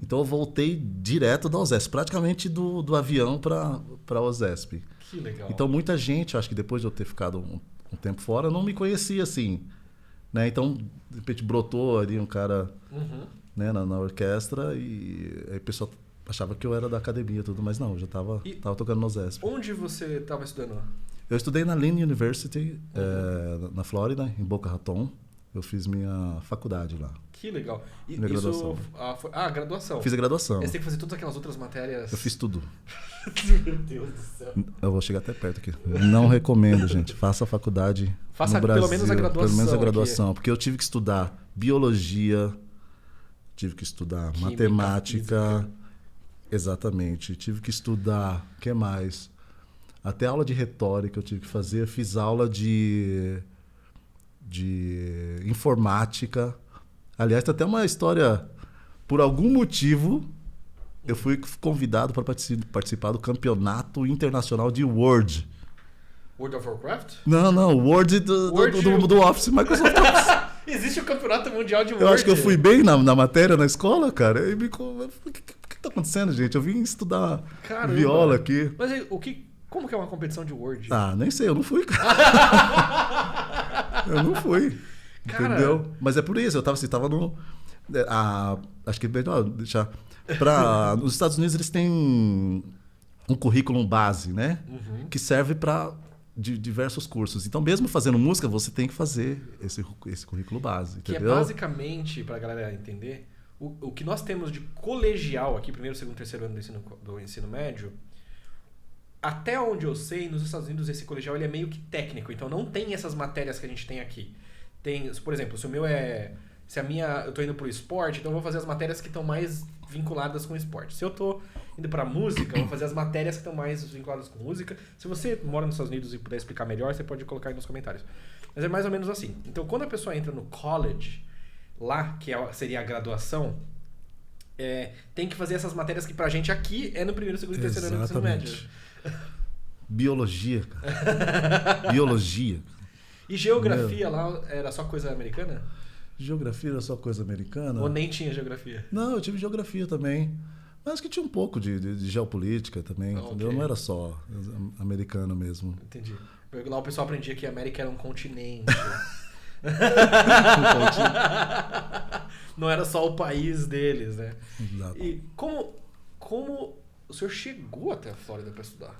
Então eu voltei direto da USESP, praticamente do avião para a USESP. Que legal. Então muita gente, acho que depois de eu ter ficado um tempo fora, não me conhecia assim. Né? Então, de repente, brotou ali um cara né, na orquestra e aí o pessoal achava que eu era da academia e tudo, mas não, eu já estava tocando no USESP. Onde você estava estudando? Eu estudei na Lynn University, na Flórida, em Boca Raton. Eu fiz minha faculdade lá. Que legal. E minha graduação. Graduação. Fiz a graduação. Você tem que fazer todas aquelas outras matérias. Eu fiz tudo. Meu Deus do céu. Eu vou chegar até perto aqui. Não recomendo, gente. Faça a faculdade Faça no Brasil. pelo menos a graduação. Pelo menos a graduação. Porque eu tive que estudar biologia, tive que estudar Química, matemática. física. Exatamente. Tive que estudar... O que mais? Até aula de retórica eu tive que fazer. Eu fiz aula de informática. Aliás, tem até uma história... Por algum motivo, eu fui convidado para participar do campeonato internacional de Word. World of Warcraft? Não. Word do Office, Microsoft Office. Existe o campeonato mundial de Word. Eu acho que eu fui bem na matéria na escola, cara. Eu o que tá acontecendo, gente? Eu vim estudar viola aqui. Mas como que é uma competição de Word? Nem sei, eu não fui, cara. Eu não fui. Cara... Entendeu? Mas é por isso, eu tava no... acho que deixar... Nos Estados Unidos eles têm um currículo base, né? Que serve para diversos cursos. Então, mesmo fazendo música, você tem que fazer esse currículo base. Que entendeu? É basicamente, para a galera entender, o que nós temos de colegial aqui, primeiro, segundo, terceiro ano do ensino médio, até onde eu sei, nos Estados Unidos esse colegial ele é meio que técnico, então não tem essas matérias que a gente tem aqui. Tem, por exemplo, se o meu eu tô indo pro esporte, então eu vou fazer as matérias que estão mais vinculadas com o esporte. Se eu tô indo pra música, eu vou fazer as matérias que estão mais vinculadas com música. Se você mora nos Estados Unidos e puder explicar melhor, você pode colocar aí nos comentários. Mas é mais ou menos assim. Então, quando a pessoa entra no college, lá, que seria a graduação, tem que fazer essas matérias que pra gente aqui é no primeiro, segundo e terceiro ano do ensino médio. Biologia, cara. Biologia. E geografia lá era só coisa americana? Geografia era só coisa americana? Ou nem tinha geografia? Não, eu tive geografia também. Mas que tinha um pouco de geopolítica também, entendeu? Não era só americano mesmo. Entendi. Lá o pessoal aprendia que a América era um continente. Não era só o país deles, né? Exato. E como o senhor chegou até a Flórida para estudar?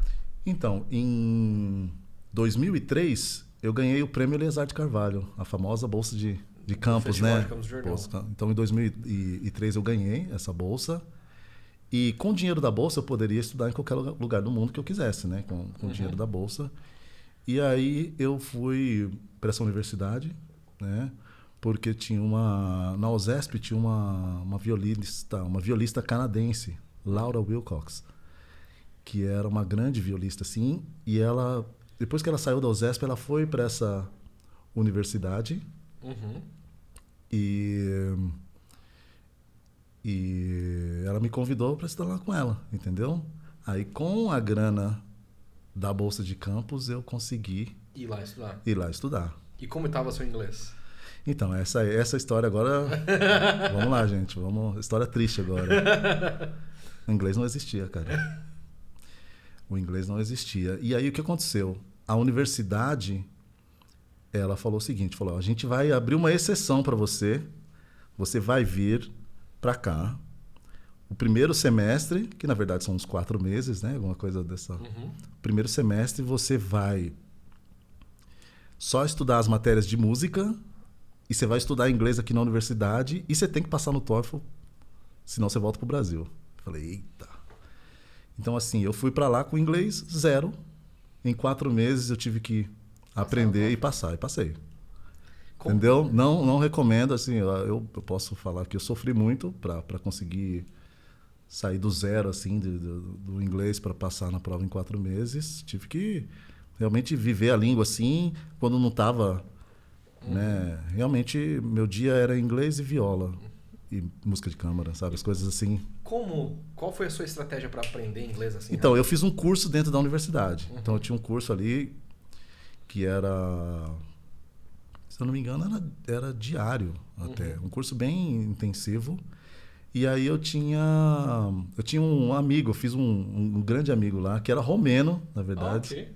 Então, em 2003, eu ganhei o prêmio Eleazar de Carvalho, a famosa bolsa de campus, né? Então, em 2003, eu ganhei essa bolsa. E com o dinheiro da bolsa, eu poderia estudar em qualquer lugar do mundo que eu quisesse, né? Com o dinheiro da bolsa. E aí, eu fui para essa universidade, né? Porque na USESP tinha uma violista canadense, Laura Wilcox, que era uma grande violista, assim. E ela, depois que ela saiu da USESP, ela foi para essa universidade. E ela me convidou para estudar lá com ela, entendeu? Aí, com a grana da bolsa de campus, eu consegui ir lá estudar. E como estava seu inglês? Então, essa história agora... Vamos lá, gente. História triste agora. O inglês não existia, cara. O inglês não existia. E aí, o que aconteceu? A universidade, ela falou o seguinte, a gente vai abrir uma exceção para você. Você vai vir para cá. O primeiro semestre, que na verdade são uns 4 meses, né? Alguma coisa dessa... Primeiro semestre, você vai só estudar as matérias de música e você vai estudar inglês aqui na universidade e você tem que passar no TOEFL, senão você volta pro Brasil. Falei, eita. Então, assim, eu fui para lá com inglês 0. Em 4 meses eu tive que aprender e passar. E passei. Entendeu? Não recomendo, assim, eu posso falar que eu sofri muito para conseguir sair do 0, assim, do inglês para passar na prova em 4 meses. Tive que realmente viver a língua, assim, quando não estava né? Realmente, meu dia era inglês e viola. E música de câmara, sabe? As coisas assim. Qual foi a sua estratégia para aprender inglês assim? Então, eu fiz um curso dentro da universidade. Então, eu tinha um curso ali que era... Se eu não me engano, era diário até. Um curso bem intensivo. E aí eu tinha um amigo, eu fiz um grande amigo lá, que era romeno, na verdade. Ok.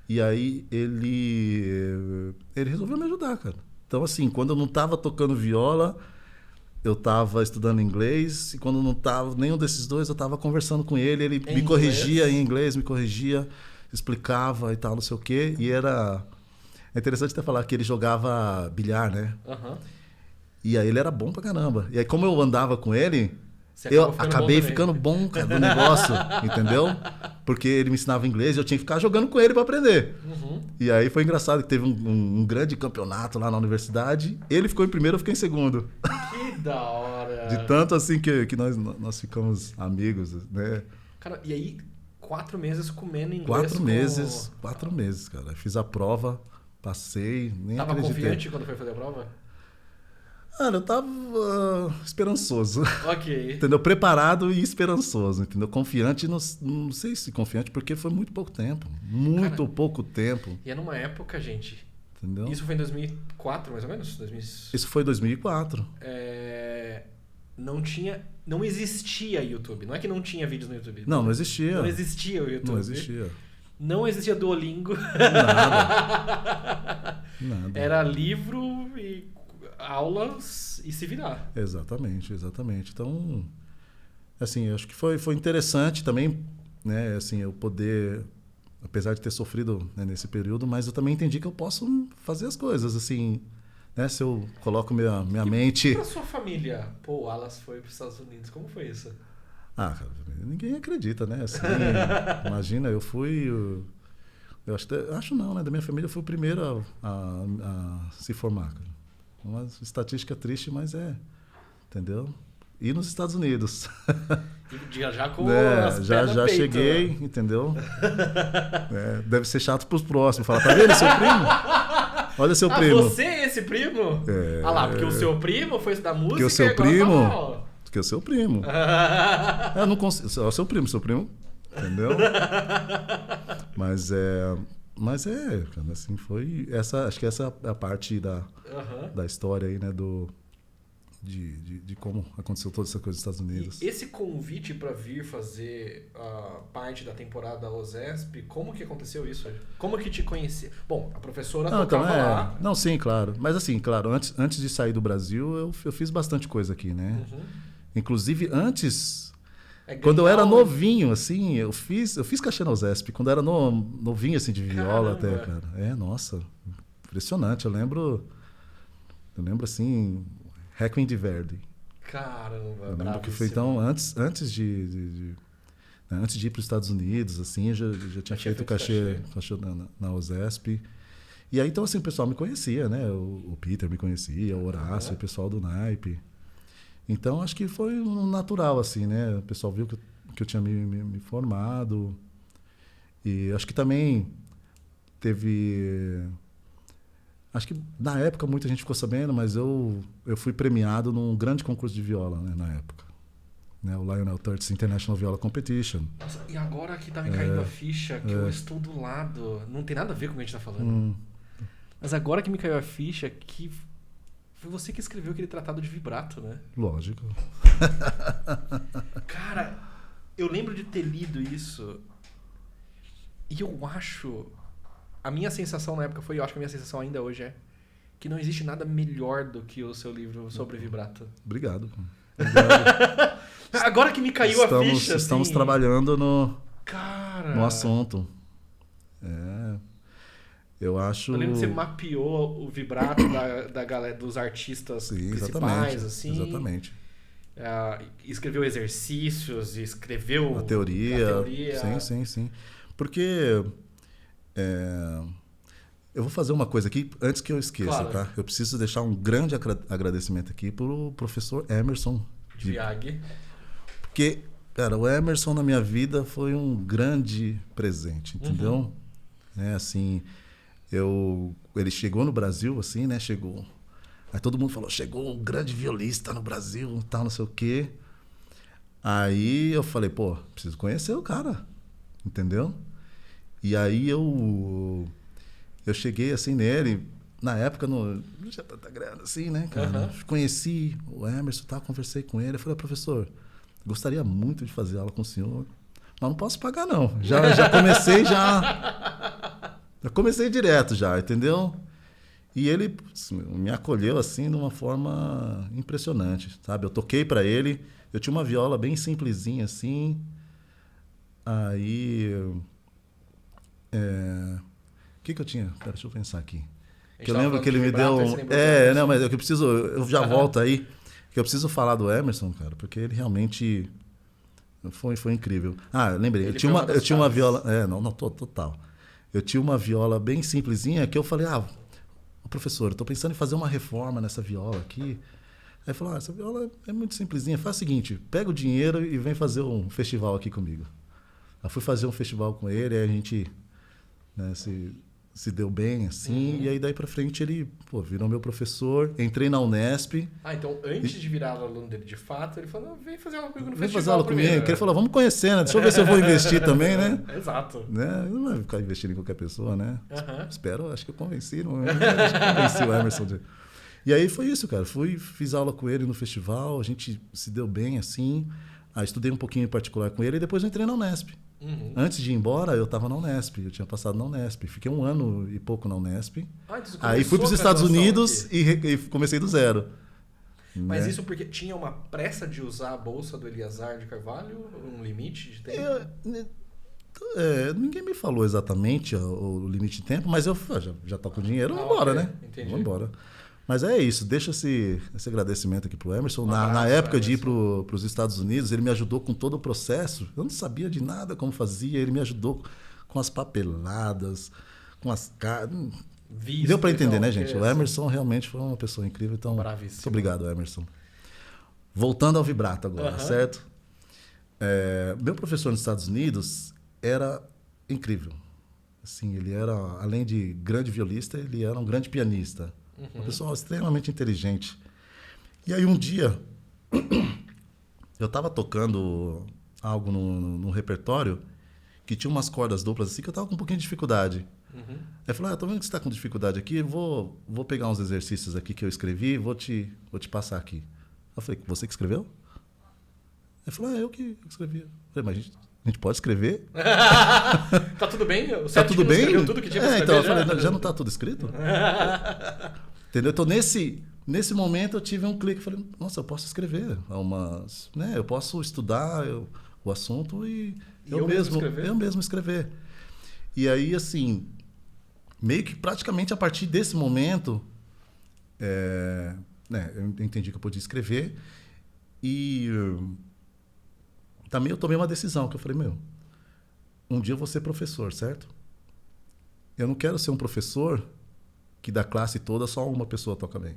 E aí ele resolveu me ajudar, cara. Então, assim, quando eu não estava tocando viola, eu estava estudando inglês. E quando não estava nenhum desses dois, eu estava conversando com ele. Ele me corrigia em inglês, me corrigia, explicava e tal, não sei o quê. E era... É interessante até falar que ele jogava bilhar, né? E aí ele era bom pra caramba. E aí, como eu andava com ele, eu acabei ficando bom, cara, do negócio, entendeu? Porque ele me ensinava inglês e eu tinha que ficar jogando com ele pra aprender. E aí foi engraçado que teve um grande campeonato lá na universidade. Ele ficou em primeiro, eu fiquei em segundo. Que da hora! De tanto assim que nós ficamos amigos, né? Cara, e aí, 4 meses comendo inglês? 4 meses, cara. Fiz a prova, passei, nem Tava acreditei. confiante quando foi fazer a prova? Cara, eu tava esperançoso. Ok. Entendeu? Preparado e esperançoso, entendeu? Confiante, não sei se confiante, porque foi muito pouco tempo. Muito pouco tempo. E é numa época, gente... Entendeu? Isso foi em 2004, mais ou menos? Isso foi em 2004. Não existia YouTube. Não é que não tinha vídeos no YouTube. Não existia. Não existia o YouTube. Não existia. Não existia Duolingo. Nada. Era livro e aulas e se virar. Exatamente. Então, assim, eu acho que foi interessante também, né, assim, eu poder, apesar de ter sofrido, né, nesse período, mas eu também entendi que eu posso fazer as coisas, assim, né, se eu coloco minha mente... E pra sua família? Pô, o Wallace foi para os Estados Unidos, como foi isso? Ah, cara, ninguém acredita, né, assim, imagina, eu fui... Eu acho não, né, da minha família eu fui o primeiro a se formar, cara. Uma estatística triste, mas entendeu? E nos Estados Unidos. Já com as já peito, cheguei, entendeu? Deve ser chato pros próximos. Falar, tá vendo seu primo? Olha seu primo. Você é esse primo? Ah lá, porque o seu primo foi estudar música. Porque o seu primo. Porque o seu primo. Eu não consigo. O seu primo, entendeu? Mas cara, assim, foi acho que essa é a parte da história aí, né, de como aconteceu toda essa coisa nos Estados Unidos. E esse convite para vir fazer parte da temporada OSESP, como que aconteceu isso? Como que te conhecia? Bom, a professora tocava lá. Não, sim, claro. Mas assim, claro, antes de sair do Brasil, eu fiz bastante coisa aqui, né? Inclusive, antes... Quando eu era novinho, assim, eu fiz cachê na USESP. Quando eu era novinho, assim, de viola. Caramba. Até, cara. Nossa, impressionante. Eu lembro, assim, Requiem de Verdi. Caramba, eu lembro que foi, então, antes de ir para os Estados Unidos, assim, eu já tinha feito cachê na USESP. E aí, então, assim, o pessoal me conhecia, né? O Peter me conhecia, o Horácio, o pessoal do naipe. Então, acho que foi natural, assim, né? O pessoal viu que eu tinha me formado. E acho que também teve... Acho que na época muita gente ficou sabendo, mas eu fui premiado num grande concurso de viola, né, na época. Né, o Lionel Turtis International Viola Competition. Nossa, e agora que tá me caindo a ficha, que eu estou do lado... Não tem nada a ver com o que a gente tá falando. Mas agora que me caiu a ficha, que... Foi você que escreveu aquele tratado de vibrato, né? Lógico. Cara, eu lembro de ter lido isso e eu acho... A minha sensação na época foi, eu acho que a minha sensação ainda hoje é que não existe nada melhor do que o seu livro sobre vibrato. Obrigado. Agora que me caiu a ficha, estamos assim, trabalhando no assunto. Eu acho... Eu lembro que você mapeou o vibrato da galera, dos artistas principais, assim. Exatamente. Escreveu exercícios, escreveu... A teoria. Sim. Porque... eu vou fazer uma coisa aqui antes que eu esqueça, claro. Tá? Eu preciso deixar um grande agradecimento aqui pro professor Emerson Viag. Porque, cara, o Emerson na minha vida foi um grande presente, entendeu? Assim... Ele chegou no Brasil, assim, né? Chegou. Aí todo mundo falou, chegou um grande violista no Brasil, tal, não sei o quê. Aí eu falei, pô, preciso conhecer o cara, entendeu? E aí eu cheguei assim nele, na época não tinha tanta grana assim, né, cara? Conheci o Emerson, tá, conversei com ele, eu falei, professor, gostaria muito de fazer aula com o senhor, mas não posso pagar não. Já comecei, já comecei direto já, entendeu? E ele me acolheu assim de uma forma impressionante, sabe? Eu toquei para ele, eu tinha uma viola bem simplesinha assim. Aí o que eu tinha? Pera, deixa eu pensar aqui. Que eu lembro que ele me deu não, mas eu já volto aí, que eu preciso falar do Emerson, cara, porque ele realmente foi incrível. Ah, eu lembrei, eu tinha uma viola, total. Eu tinha uma viola bem simplesinha que eu falei, professor, eu tô pensando em fazer uma reforma nessa viola aqui. Aí ele falou, essa viola é muito simplesinha, faz o seguinte, pega o dinheiro e vem fazer um festival aqui comigo. Eu fui fazer um festival com ele, aí a gente, né, se deu bem, assim, e aí daí pra frente ele virou meu professor, entrei na Unesp. Então antes de virar aluno dele de fato, ele falou, vem fazer aula comigo no festival. Vem fazer aula comigo, que ele falou, vamos conhecer, né? Deixa eu ver se eu vou investir também, né? Exato. Né? Não vai ficar investindo em qualquer pessoa, né? Espero, acho que eu convenci, acho que eu convenci o Emerson. E aí foi isso, cara, fiz aula com ele no festival, a gente se deu bem, assim, aí estudei um pouquinho em particular com ele e depois eu entrei na Unesp. Antes de ir embora, eu estava na Unesp. Eu tinha passado na Unesp. Fiquei 1 ano e pouco na Unesp. Aí fui para os Estados Unidos e comecei do zero. Mas isso porque tinha uma pressa de usar a bolsa do Eliazar de Carvalho? Um limite de tempo? Ninguém me falou exatamente o limite de tempo, mas eu já tô com dinheiro, vamos embora, né? Entendi. Vamos embora. Mas é isso, deixa esse agradecimento aqui pro Emerson. Na época de ir para os Estados Unidos, ele me ajudou com todo o processo. Eu não sabia de nada como fazia, ele me ajudou com as papeladas, com as cartas. Deu para entender, né, gente? O Emerson realmente foi uma pessoa incrível. Então, muito obrigado, Emerson. Voltando ao vibrato agora, certo? Meu professor nos Estados Unidos era incrível. Assim, ele era, além de grande violista, ele era um grande pianista. Uma pessoa extremamente inteligente. E aí um dia, eu estava tocando algo no repertório que tinha umas cordas duplas assim que eu estava com um pouquinho de dificuldade. Aí ele falou, tô vendo que você está com dificuldade aqui, vou pegar uns exercícios aqui que eu escrevi e vou te passar aqui. Eu falei, você que escreveu? Ele falou, eu que escrevi. Eu falei, mas a gente pode escrever? Tá tudo bem? Tá tudo bem? Escreveu tudo que tinha pra então eu escrever, falei, já não tá tudo escrito? Entendeu? Então, nesse momento, eu tive um clique. Falei, nossa, eu posso escrever. Né? Eu posso estudar o assunto e eu mesmo escrever. E aí, assim, meio que praticamente a partir desse momento, eu entendi que eu podia escrever. E também eu tomei uma decisão, que eu falei, um dia eu vou ser professor, certo? Eu não quero ser um professor que da classe toda só uma pessoa toca bem.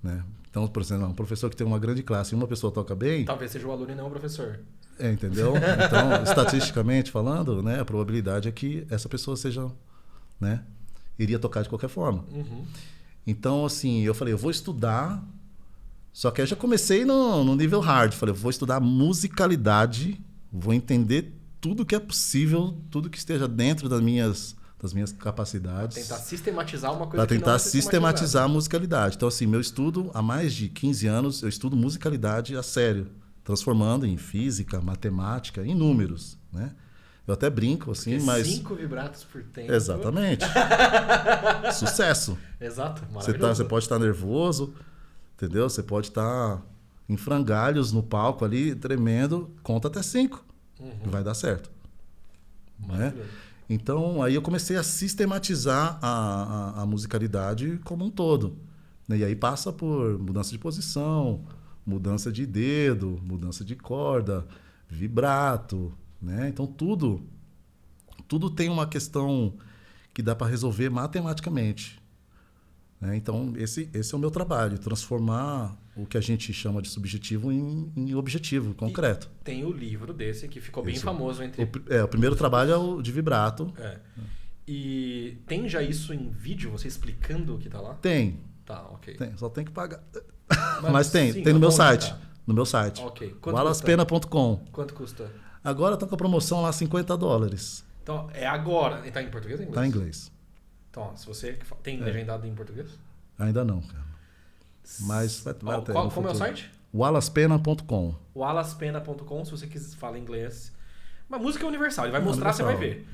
Né? Então, por exemplo, um professor que tem uma grande classe e uma pessoa toca bem... Talvez seja o aluno e não o professor. Entendeu? Então, estatisticamente falando, né, a probabilidade é que essa pessoa seja, né, iria tocar de qualquer forma. Então, assim, eu falei, eu vou estudar, só que aí eu já comecei no nível hard. Falei, eu vou estudar musicalidade, vou entender tudo que é possível, tudo que esteja dentro das minhas capacidades. Para tentar sistematizar uma coisa Para que tentar não é sistematizar a musicalidade. Então, assim, meu estudo, há mais de 15 anos, eu estudo musicalidade a sério, transformando em física, matemática, em números, né? Eu até brinco, assim, mas... 5 vibratos por tempo. Exatamente. Sucesso. Exato, maravilhoso. Você pode estar nervoso, entendeu? Você pode estar em frangalhos no palco ali, tremendo, conta até 5. Vai dar certo. Né? Então, aí eu comecei a sistematizar a musicalidade como um todo. Né? E aí passa por mudança de posição, mudança de dedo, mudança de corda, vibrato, né? Então, tudo tem uma questão que dá para resolver matematicamente. Né? Então, esse é o meu trabalho, transformar o que a gente chama de subjetivo em objetivo, concreto. E tem o livro desse que ficou bem famoso entre... O primeiro trabalho é o de vibrato. E tem já isso em vídeo, você explicando o que tá lá? Tem. Tá, ok. Tem, só tem que pagar. Mas tem, sim, tem no meu onde site. tá? No meu site. Ok. Quanto wallacepena.com. Quanto custa? Agora tá com a promoção lá, $50. Então, é agora. Tá em português ou em inglês? Tá em inglês. Então, se você tem legendado em português? Ainda não, cara. Mas vai ter. Como é o site? wallacepena.com. wallacepena.com, se você quiser falar inglês. Uma música é universal, ele vai mostrar, você vai ver.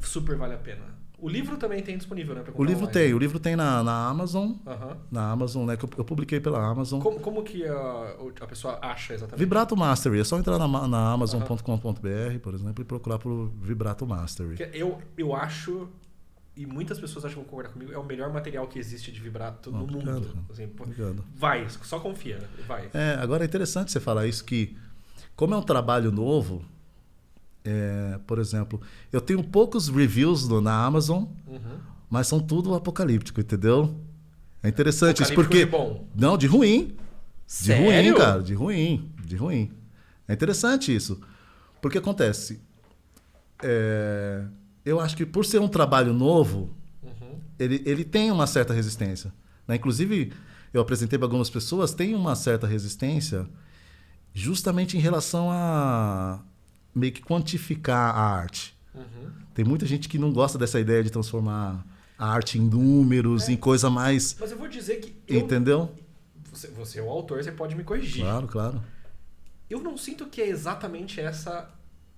Super vale a pena. O livro também tem disponível, né? Pra comprar O livro tem na Amazon. Uhum. Na Amazon, né? Que eu publiquei pela Amazon. Como que a pessoa acha exatamente? Vibrato Mastery. É só entrar na amazon.com.br, por exemplo, e procurar por Vibrato Mastery. Eu acho, e muitas pessoas acham que vão concordar comigo, é o melhor material que existe de vibrato no mundo. Assim, vai, só confia, vai. Agora é interessante você falar isso, que como é um trabalho novo, por exemplo, eu tenho poucos reviews na Amazon, mas são tudo apocalíptico, entendeu? É interessante isso, porque... De bom? Não, de ruim. Sério? De ruim, cara. De ruim. É interessante isso. Porque acontece... eu acho que por ser um trabalho novo, ele tem uma certa resistência. Né? Inclusive, eu apresentei para algumas pessoas, tem uma certa resistência justamente em relação a meio que quantificar a arte. Tem muita gente que não gosta dessa ideia de transformar a arte em números, em coisa mais... Mas eu vou dizer que... Entendeu? Você é o autor, você pode me corrigir. Claro. Eu não sinto que é exatamente essa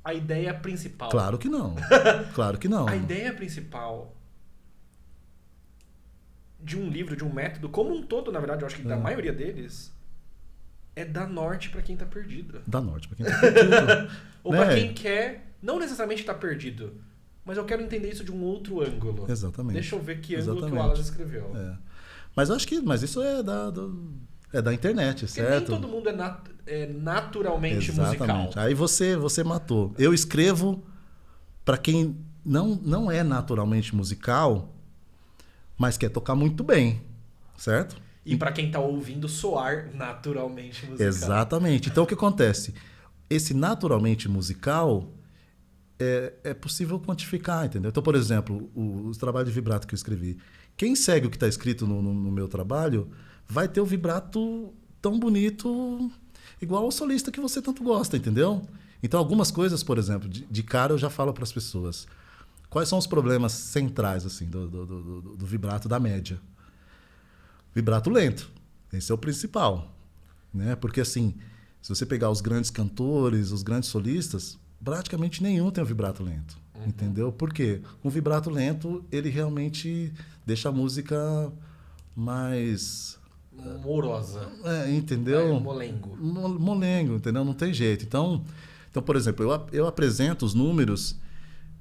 a ideia principal. Claro que não. Claro que não. A ideia principal de um livro, de um método, como um todo, na verdade, eu acho que da maioria deles, é dar norte pra quem tá perdido. Dar norte pra quem tá perdido. Ou pra quem quer, não necessariamente tá perdido, mas eu quero entender isso de um outro ângulo. Exatamente. Deixa eu ver que ângulo que o Wallace escreveu. Mas eu acho que isso é da internet, porque certo? nem todo mundo é naturalmente Exatamente. musical. Aí você matou. Eu escrevo para quem não é naturalmente musical, mas quer tocar muito bem, certo? E para quem tá ouvindo soar naturalmente musical. Exatamente. Então o que acontece? Esse naturalmente musical é possível quantificar, entendeu? Então, por exemplo, os trabalhos de vibrato que eu escrevi. Quem segue o que está escrito no meu trabalho vai ter o vibrato tão bonito igual ao solista que você tanto gosta, entendeu? Então, algumas coisas, por exemplo, de cara eu já falo para as pessoas. Quais são os problemas centrais assim do vibrato da média? Vibrato lento. Esse é o principal. Né? Porque, assim, se você pegar os grandes cantores, os grandes solistas, praticamente nenhum tem um vibrato lento. Entendeu? Por quê? Um vibrato lento, ele realmente deixa a música mais... morosa. Entendeu? Molengo. Molengo, entendeu? Não tem jeito. Então por exemplo, eu apresento os números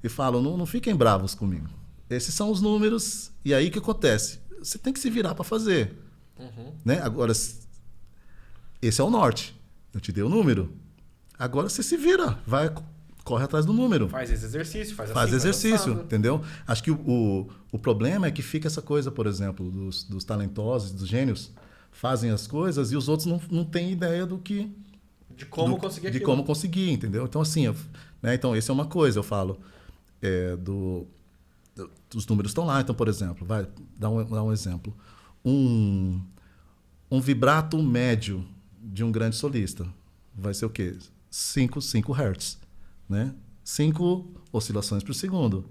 e falo, não fiquem bravos comigo. Esses são os números, e aí o que acontece? Você tem que se virar para fazer. Né? Agora, esse é o norte. Eu te dei o número. Agora você se vira, corre atrás do número. Faz esse exercício, faz exercício, entendeu? Acho que o problema é que fica essa coisa, por exemplo, dos talentosos, dos gênios, fazem as coisas e os outros não têm ideia de como conseguir aquilo. De como conseguir, entendeu? Então, assim, né? Então, essa é uma coisa, eu falo. Os números estão lá. Então, por exemplo, vai dar um exemplo. Um vibrato médio de um grande solista vai ser o quê? 5 Hz. Né? 5 oscilações por segundo.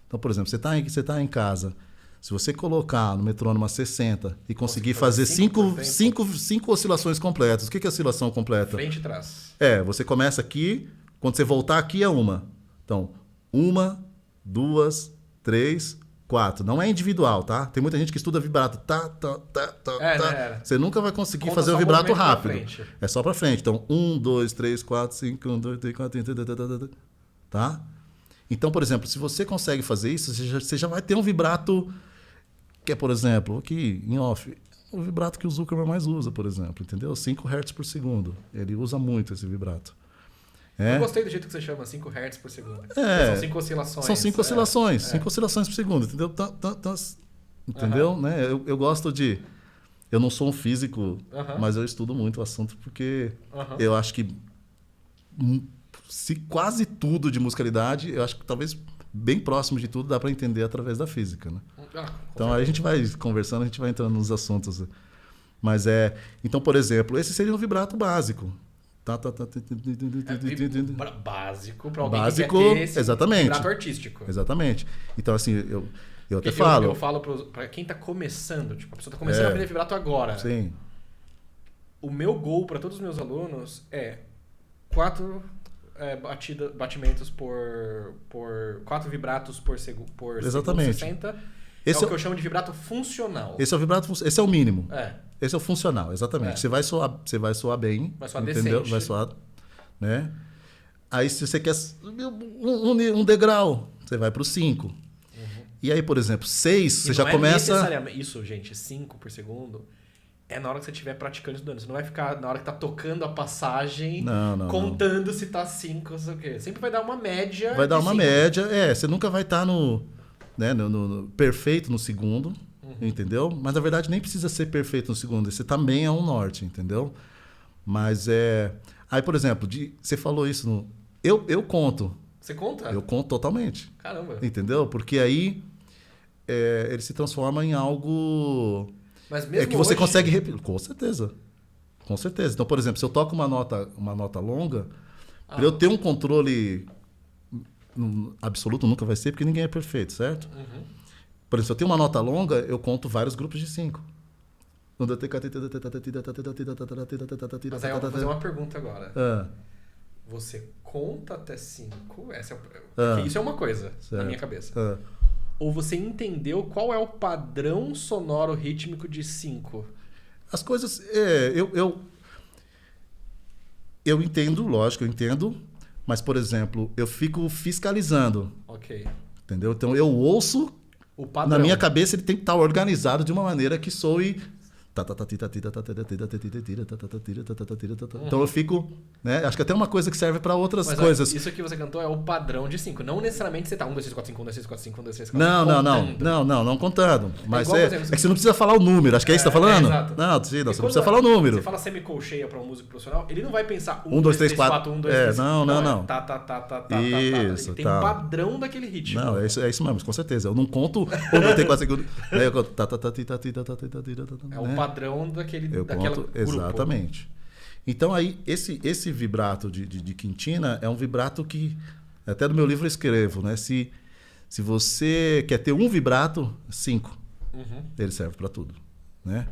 Então, por exemplo, você tá em casa, se você colocar no metrônomo a 60 e conseguir fazer 5 oscilações completas. O que é oscilação completa? Frente e trás. Você começa aqui, quando você voltar aqui é uma. Então, 1, 2, 3, 4. Não é individual, tá? Tem muita gente que estuda vibrato. Né? Você nunca vai conseguir fazer o vibrato rápido. É só pra frente. Então, 1, 2, 3, 4, 5, 1, 2, 3, 4, 5, tá? Então, por exemplo, se você consegue fazer isso, você já vai ter um vibrato que é, por exemplo, aqui em off, o vibrato que o Zuckerman mais usa, por exemplo, entendeu? 5 Hz por segundo. Ele usa muito esse vibrato. Eu gostei do jeito que você chama, 5 Hz por segundo. São 5 oscilações. São 5 oscilações, 5 oscilações por segundo, entendeu? Entendeu? Né? Eu gosto de... Eu não sou um físico, mas eu estudo muito o assunto porque eu acho que se quase tudo de musicalidade, eu acho que talvez bem próximo de tudo dá para entender através da física, né? Então aí a gente vai conversando, a gente vai entrando nos assuntos. Mas então, por exemplo, esse seria um vibrato básico. Básico para alguém que quer ter esse vibrato artístico. Exatamente. Então, assim, eu até falo... Eu falo para quem tá começando, tipo, a pessoa tá começando a aprender vibrato agora. Sim. O meu goal para todos os meus alunos é 4 batimentos por 4 vibratos por segundo, exatamente. 60. Esse é o que eu chamo de vibrato funcional. Esse é o vibrato, esse é o mínimo. É. Esse é o funcional, exatamente. Você vai soar bem. Vai soar entendeu? decente. Vai soar, né? Aí se você quer um degrau, você vai para o 5. E aí, por exemplo, 6, você já começa... necessariamente isso, gente, 5 por segundo, é na hora que você estiver praticando e estudando. Você não vai ficar na hora que tá tocando a passagem, contando se tá 5, não sei o quê. Sempre vai dar uma média. Vai dar uma média, você nunca vai estar no perfeito no segundo, entendeu? Mas na verdade nem precisa ser perfeito no segundo, você também é um norte, entendeu? Mas aí, por exemplo, você falou isso eu conto. Você conta? Eu conto totalmente. Caramba. Entendeu? Porque aí ele se transforma em algo Mas mesmo que você hoje... consegue repetir. Com certeza. Com certeza. Então, por exemplo, se eu toco uma nota longa, para eu ter um controle absoluto nunca vai ser, porque ninguém é perfeito, certo? Por exemplo, se eu tenho uma nota longa, eu conto vários grupos de 5. Mas aí eu vou fazer uma pergunta agora. Você conta até 5, porque isso é uma coisa na minha cabeça. Ou você entendeu qual é o padrão sonoro rítmico de 5? As coisas... Eu entendo, lógico, eu entendo. Mas, por exemplo, eu fico fiscalizando. Ok. Entendeu? Então, eu ouço... O padrão. Na minha cabeça, ele tem que estar organizado de uma maneira que soe... Então eu fico, né? Acho que até uma coisa que serve para outras coisas. Isso que você cantou é o padrão de 5. Não necessariamente você tá 1, 2, 3, 4, 5, 1, 2, 3, 4, 5, 1, 2, 3, 4, 5. Não contando. Mas é que você não precisa falar o número. Acho que é isso que você tá falando? Exato. Não, você não precisa falar o número. Você fala semicolcheia para um músico profissional, ele não vai pensar 1, 2, 3, 4, 1, 2, 3, 4. Não. Isso, ele tem um padrão daquele ritmo. Não, é isso mesmo, com certeza. Eu não conto 1, 2, 3, 4 segundos. Eu conto é o padrão daquele grupo. Exatamente. Então aí esse vibrato de quintina é um vibrato que até no meu livro eu escrevo, né? Se você quer ter um vibrato, 5. Ele serve para tudo, né?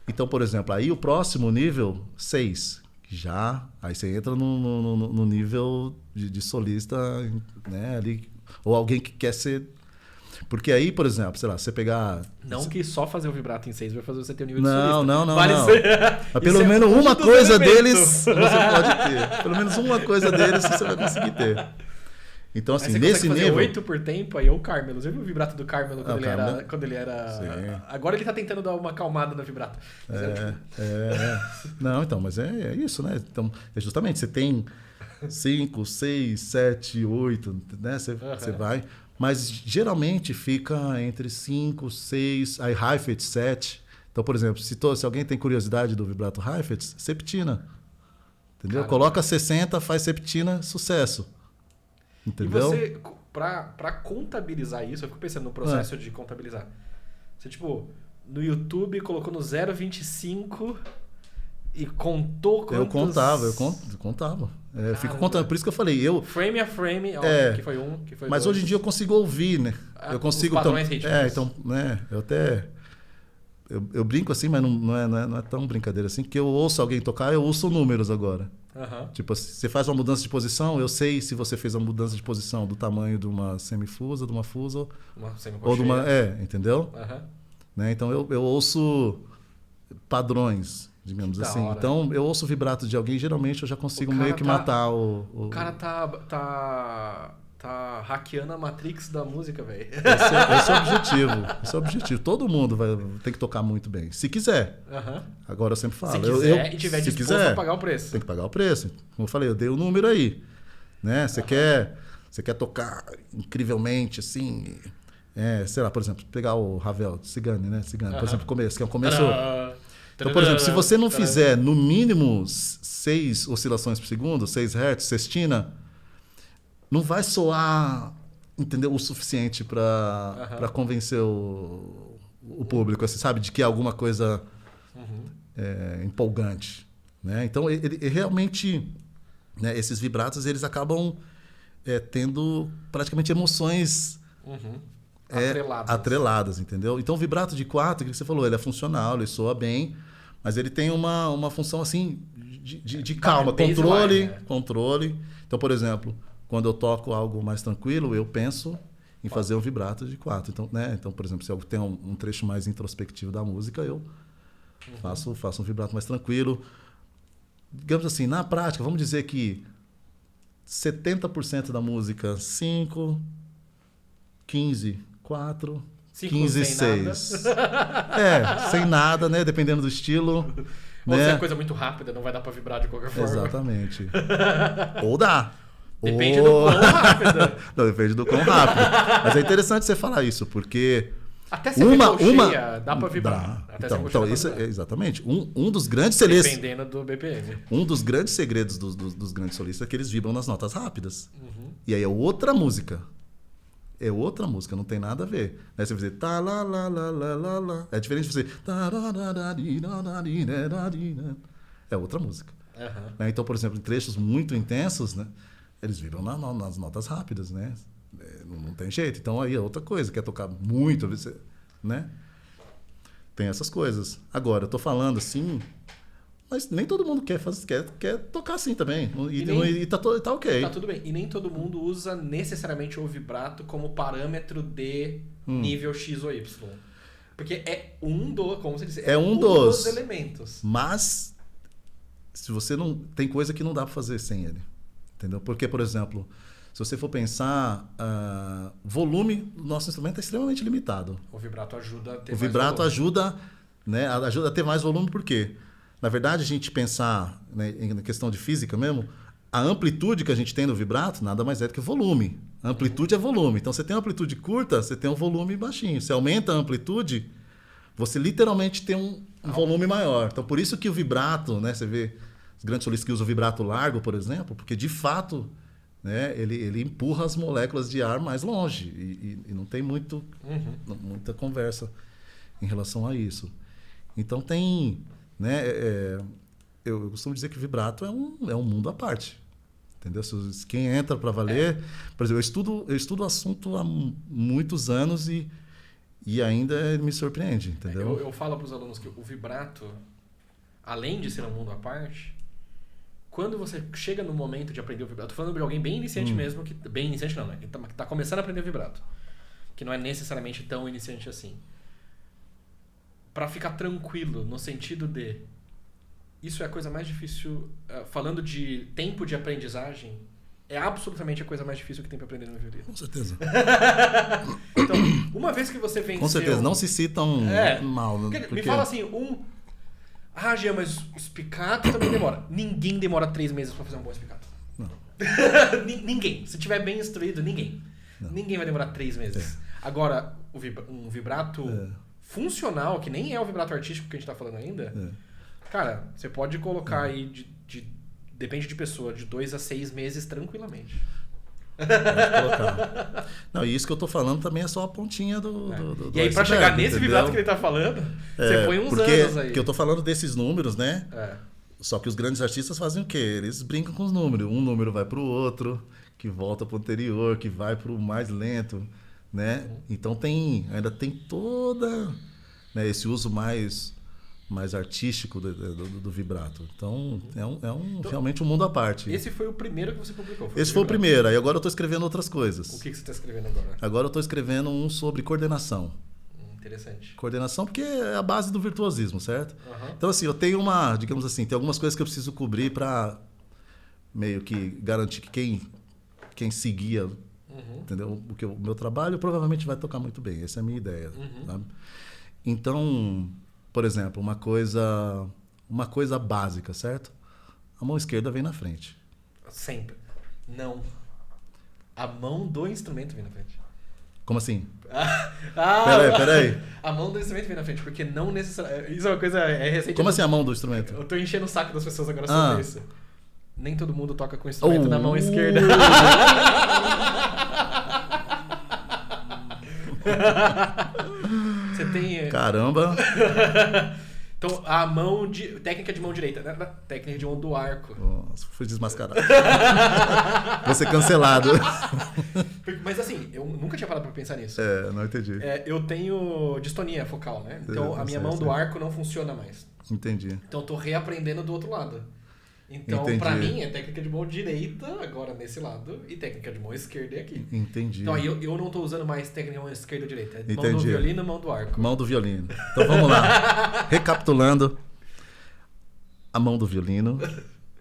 Então, por exemplo, aí o próximo nível 6, aí você entra no nível de solista, né? Ali, ou alguém que quer ser. Porque aí, por exemplo, sei lá, você pegar... Não que só fazer o vibrato em 6 vai fazer você ter o nível de solista. Não. Mas pelo menos uma coisa deles você pode ter. Pelo menos uma coisa deles você vai conseguir ter. Então, assim, você nesse nível... 8 por tempo, aí é o Carmelo. Você viu o vibrato do Carmelo quando ele era... Sim. Agora ele tá tentando dar uma acalmada no vibrato. Não, então, mas é isso, né? Então, justamente, você tem 5, 6, 7, 8, né? Você vai... Mas geralmente fica entre 5, 6, aí Heifetz 7. Então, por exemplo, se alguém tem curiosidade do vibrato Heifetz, septina. Entendeu? Caramba. Coloca 60, faz septina, sucesso. Entendeu? E você, pra contabilizar isso, eu fico pensando no processo de contabilizar. Você, tipo, no YouTube colocou no 0,25 e contou quantos... Eu contava. Eu fico contando, por isso que eu falei. Frame a frame, que foi um, que foi mas dois. Hoje em dia eu consigo ouvir, né? Eu consigo... Os padrões rítmicos. Então, né? Eu até... Eu brinco assim, mas não é tão brincadeira assim, que eu ouço alguém tocar, eu ouço números agora. Tipo, você faz uma mudança de posição, eu sei se você fez uma mudança de posição do tamanho de uma semifusa, de uma fusa, ou de uma... entendeu? Né? Então eu ouço padrões, digamos assim. Hora. Então eu ouço o vibrato de alguém, geralmente eu já consigo meio que matar o... O cara tá hackeando a Matrix da música, velho. Esse é o objetivo. Esse é o objetivo. Todo mundo tem que tocar muito bem. Se quiser. Agora eu sempre falo. Se quiser e tiver disposto a pagar o preço. Tem que pagar o preço. Como eu falei, eu dei o número aí. Né? Você quer tocar incrivelmente, assim... sei lá, por exemplo, pegar o Ravel, Cigane, né? Cigane, por exemplo, começo, que é um começo... Então, por exemplo, se você não fizer no mínimo 6 oscilações por segundo, 6 Hz, sextina... não vai soar, entendeu, o suficiente para convencer o público, assim, sabe? De que é alguma coisa empolgante. Né? Então, ele realmente, né, esses vibratos, eles acabam tendo praticamente emoções atreladas, entendeu? Então, o vibrato de 4, que você falou, ele é funcional, ele soa bem, mas ele tem uma função assim de calma, controle. Então, por exemplo, quando eu toco algo mais tranquilo, eu penso em fazer um vibrato de 4. Então, né? Então, por exemplo, se eu tenho um trecho mais introspectivo da música, eu faço um vibrato mais tranquilo. Digamos assim, na prática, vamos dizer que 70% da música 5, 15, 4, 15, 6. Sem nada, né? Dependendo do estilo. Ou se é coisa muito rápida, não vai dar pra vibrar de qualquer forma. Exatamente. Ou dá. Depende do quão rápido. Não, depende do quão rápido. Mas é interessante você falar isso, porque... Até se a cheia, dá pra vibrar. Então isso exatamente. Um dos grandes segredos... Dependendo do BPM. Um dos grandes segredos dos grandes solistas é que eles vibram nas notas rápidas. E aí é outra música. É outra música, não tem nada a ver. Né? Você vai dizer... Tá, lá, lá, lá, lá, lá, lá. É diferente de você... É outra música. Né? Então, por exemplo, em trechos muito intensos, né? Eles vibram nas notas rápidas, né? Não tem jeito. Então, aí é outra coisa. Quer tocar muito, né? Tem essas coisas. Agora, eu tô falando assim... Mas nem todo mundo quer tocar assim também. E tá ok. Tá tudo bem. E nem todo mundo usa necessariamente o vibrato como parâmetro de nível X ou Y. Porque é como você disse, é um dos elementos. Mas, se você não... Tem coisa que não dá pra fazer sem ele. Entendeu? Porque, por exemplo, se você for pensar, volume do nosso instrumento é extremamente limitado. O vibrato ajuda a ter mais volume. O vibrato ajuda a ter mais volume, por quê? Na verdade, a gente pensar, né, em questão de física mesmo, a amplitude que a gente tem no vibrato nada mais é do que volume. A amplitude é volume. Então, você tem uma amplitude curta, você tem um volume baixinho. Você aumenta a amplitude, você literalmente tem um volume maior. Então, por isso que o vibrato, né, você vê os grandes solistas que usam o vibrato largo, por exemplo, porque, de fato, né, ele empurra as moléculas de ar mais longe. E não tem muita conversa em relação a isso. Então, tem... Né, eu costumo dizer que o vibrato é um mundo à parte, entendeu? Quem entra para valer, por exemplo, eu estudo o assunto há muitos anos e ainda me surpreende, entendeu? Eu falo para os alunos que o vibrato, além de ser um mundo à parte, quando você chega no momento de aprender o vibrato, tô falando de alguém bem iniciante mesmo, bem iniciante não, né? Que tá começando a aprender o vibrato, que não é necessariamente tão iniciante assim. Para ficar tranquilo, no sentido de... Isso é a coisa mais difícil... falando de tempo de aprendizagem, é absolutamente a coisa mais difícil que tem para aprender no violino. Com certeza. Então, uma vez que você venceu... Com certeza, não se citam mal. Porque... Me fala assim, Jean, mas o spiccato também demora. Ninguém demora 3 meses para fazer um bom spiccato. Não. Ninguém. Se tiver bem instruído, ninguém. Não. Ninguém vai demorar 3 meses. Agora, um vibrato... funcional, que nem é o vibrato artístico que a gente tá falando ainda, cara, você pode colocar aí, depende de pessoa, de 2 a 6 meses tranquilamente. Pode colocar. Não, e isso que eu tô falando também é só a pontinha do E aí, pra chegar nesse vibrato que ele tá falando, você põe uns anos aí. Porque eu tô falando desses números, né? Só que os grandes artistas fazem o quê? Eles brincam com os números. Um número vai pro outro, que volta pro anterior, que vai pro mais lento. Né? Então ainda tem toda, né, esse uso mais artístico do vibrato. Então realmente um mundo à parte. Esse foi o primeiro que você publicou? Esse foi o primeiro. Aí agora eu estou escrevendo outras coisas. O que você está escrevendo agora? Agora eu estou escrevendo um sobre coordenação. Interessante. Coordenação porque é a base do virtuosismo, certo? Então assim, eu tenho digamos assim, tem algumas coisas que eu preciso cobrir para meio que garantir que quem seguia... Entendeu? Porque o meu trabalho provavelmente vai tocar muito bem. Essa é a minha ideia. Sabe? Então, por exemplo, uma coisa básica, certo? A mão esquerda vem na frente. Sempre. Não. A mão do instrumento vem na frente. Como assim? Peraí. A mão do instrumento vem na frente, porque não necessariamente... Isso é uma coisa recente. Como assim a mão do instrumento? Eu tô enchendo o saco das pessoas agora sobre isso. Nem todo mundo toca com o instrumento na mão esquerda. Você tem... Caramba! Então, técnica de mão direita, né? Técnica de mão do arco. Nossa, fui desmascarado. Vou ser cancelado. Mas assim, eu nunca tinha parado pra pensar nisso. Não entendi. Eu tenho distonia focal, né? Então a minha mão do arco não funciona mais. Entendi. Então eu tô reaprendendo do outro lado. Então, pra mim, é técnica de mão direita, agora nesse lado, e técnica de mão esquerda aqui. Entendi. Então aí eu não tô usando mais técnica de mão esquerda ou direita. É mão do violino e mão do arco. Mão do violino. Então vamos lá. Recapitulando. A mão do violino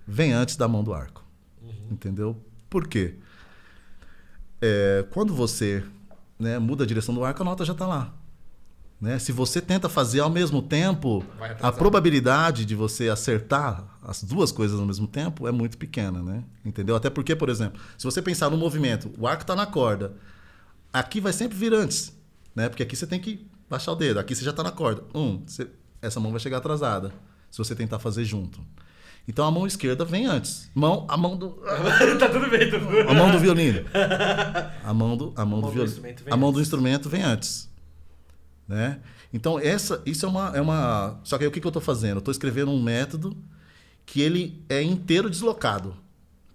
vem antes da mão do arco. Entendeu? Por quê? Quando você, né, muda a direção do arco, a nota já está lá. Né? Se você tenta fazer ao mesmo tempo, a probabilidade de você acertar as duas coisas ao mesmo tempo é muito pequena. Né? Entendeu? Até porque, por exemplo, se você pensar no movimento, o arco está na corda. Aqui vai sempre vir antes. Né? Porque aqui você tem que baixar o dedo. Aqui você já está na corda. Essa mão vai chegar atrasada. Se você tentar fazer junto. Então a mão esquerda vem antes. A mão do... Tá tudo bem, tudo bem. A mão do violino. A mão do violino. A mão do instrumento vem antes. Né? Então isso é uma... Só que aí o que eu estou fazendo? Eu estou escrevendo um método que ele é inteiro deslocado.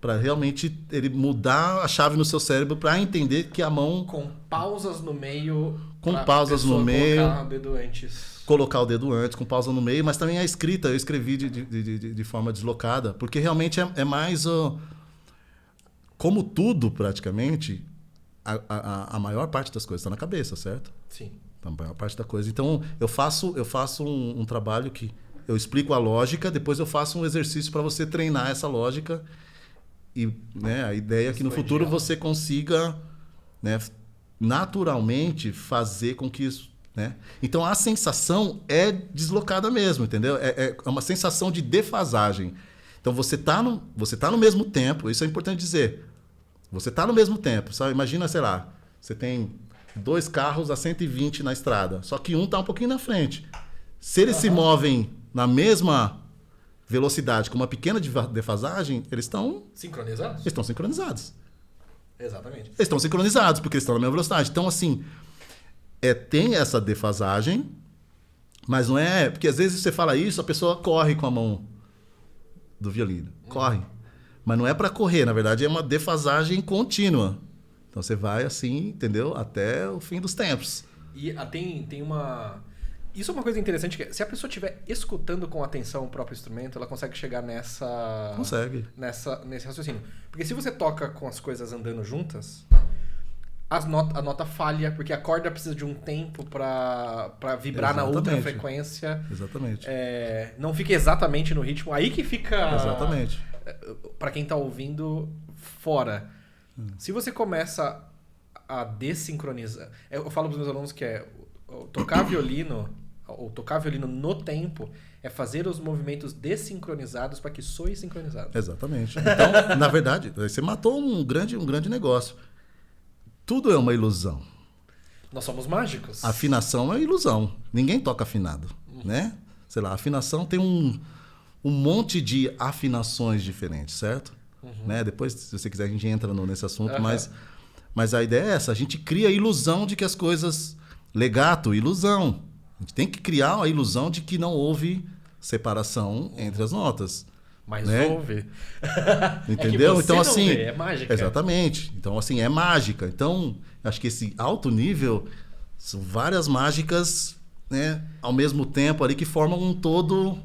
Para realmente ele mudar a chave no seu cérebro para entender que a mão... Com pausas no meio... Com pausas no meio. Colocar o dedo antes. Colocar o dedo antes, com pausa no meio, mas também a escrita eu escrevi de forma deslocada, porque realmente é mais... como tudo, praticamente, a maior parte das coisas está na cabeça, certo? Sim. A maior parte da coisa. Então, eu faço um trabalho que eu explico a lógica, depois eu faço um exercício para você treinar essa lógica e, né, a ideia é que no futuro você consiga, né, naturalmente fazer com que isso... Né? Então a sensação é deslocada mesmo, entendeu? É uma sensação de defasagem. Então você tá no mesmo tempo, isso é importante dizer. Você tá no mesmo tempo, sabe? Imagina, sei lá, você tem 2 carros a 120 na estrada, só que um tá um pouquinho na frente. Se eles se movem na mesma velocidade, com uma pequena defasagem, eles estão sincronizados. Eles estão sincronizados. Exatamente. Eles estão sincronizados porque eles estão na mesma velocidade. Então assim, tem essa defasagem, mas não é... Porque às vezes você fala isso, a pessoa corre com a mão do violino. Corre. Mas não é para correr, na verdade é uma defasagem contínua. Então você vai assim, entendeu? Até o fim dos tempos. E tem uma... Isso é uma coisa interessante, que se a pessoa estiver escutando com atenção o próprio instrumento, ela consegue chegar nessa... Consegue. Nesse raciocínio. Porque se você toca com as coisas andando juntas... A nota falha, porque a corda precisa de um tempo para vibrar na outra frequência. Exatamente. Não fica exatamente no ritmo. Aí que fica... Exatamente. Para quem tá ouvindo, fora. Se você começa a desincronizar... Eu falo para os meus alunos que tocar violino, ou tocar violino no tempo, é fazer os movimentos desincronizados para que soe sincronizado. Exatamente. Então, na verdade, você matou um grande negócio. Tudo é uma ilusão. Nós somos mágicos. Afinação é uma ilusão. Ninguém toca afinado, né? Sei lá, afinação tem um monte de afinações diferentes, certo? Né? Depois, se você quiser, a gente entra nesse assunto, mas a ideia é essa. A gente cria a ilusão de que as coisas... Legato, ilusão. A gente tem que criar a ilusão de que não houve separação entre as notas. Mas né? houve. Entendeu? Então, assim, é mágica. Exatamente. Então, assim, é mágica. Então, acho que esse alto nível são várias mágicas, né, ao mesmo tempo ali que formam um todo.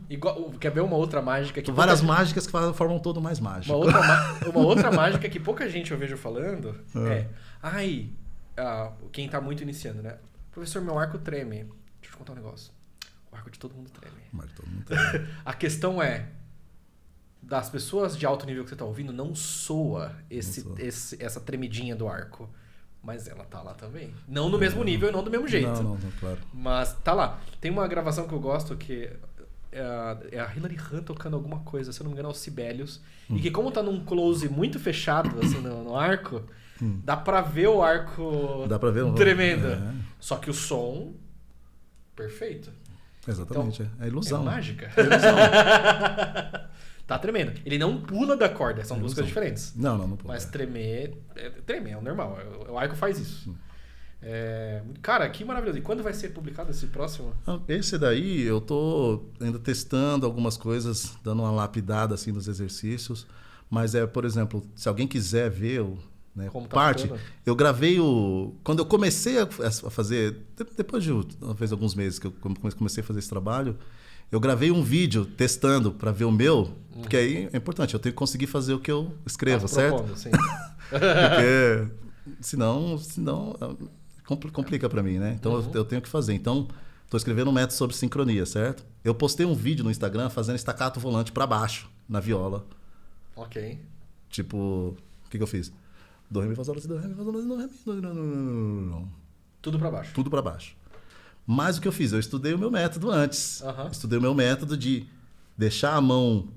Quer ver uma outra mágica que várias mágicas que formam um todo mais mágico. Uma outra mágica que pouca gente eu vejo falando quem tá muito iniciando, né? Professor, meu arco treme. Deixa eu te contar um negócio. O arco de todo mundo treme. Mas todo mundo treme. A questão é, das pessoas de alto nível que você tá ouvindo, não soa essa tremidinha do arco. Mas ela tá lá também. Não no mesmo nível e não do mesmo jeito. Não, claro. Mas tá lá. Tem uma gravação que eu gosto que é a Hilary Hahn tocando alguma coisa, se eu não me engano é o Sibelius. E que como tá num close muito fechado, assim, no arco, dá pra ver o arco dá pra ver tremendo. Só que o som, perfeito. Exatamente. Então, é ilusão. É mágica. É ilusão. Tá tremendo. Ele não pula da corda, são duas coisas diferentes. Não pula. Mas tremer é o normal. O Aiko faz isso. Cara, que maravilhoso. E quando vai ser publicado esse próximo? Esse daí eu tô ainda testando algumas coisas, dando uma lapidada assim nos exercícios. Mas por exemplo, se alguém quiser ver Como tá parte, ficando? eu gravei quando eu comecei a fazer, depois de talvez alguns meses que eu comecei a fazer esse trabalho, eu gravei um vídeo testando para ver o meu, porque aí é importante, eu tenho que conseguir fazer o que eu escrevo, certo? Sim. Porque senão complica para mim, né? Então eu tenho que fazer. Então, estou escrevendo um método sobre sincronia, certo? Eu postei um vídeo no Instagram fazendo staccato volante para baixo na viola. Ok. Tipo, o que eu fiz? Do, ré, mi, fá, sol, lá, si, do, ré, mi, fá, sol, lá, si, do, ré, mi, do, Tudo pra baixo. tudo para baixo. Mas o que eu fiz? Eu estudei o meu método antes. Estudei o meu método de deixar a mão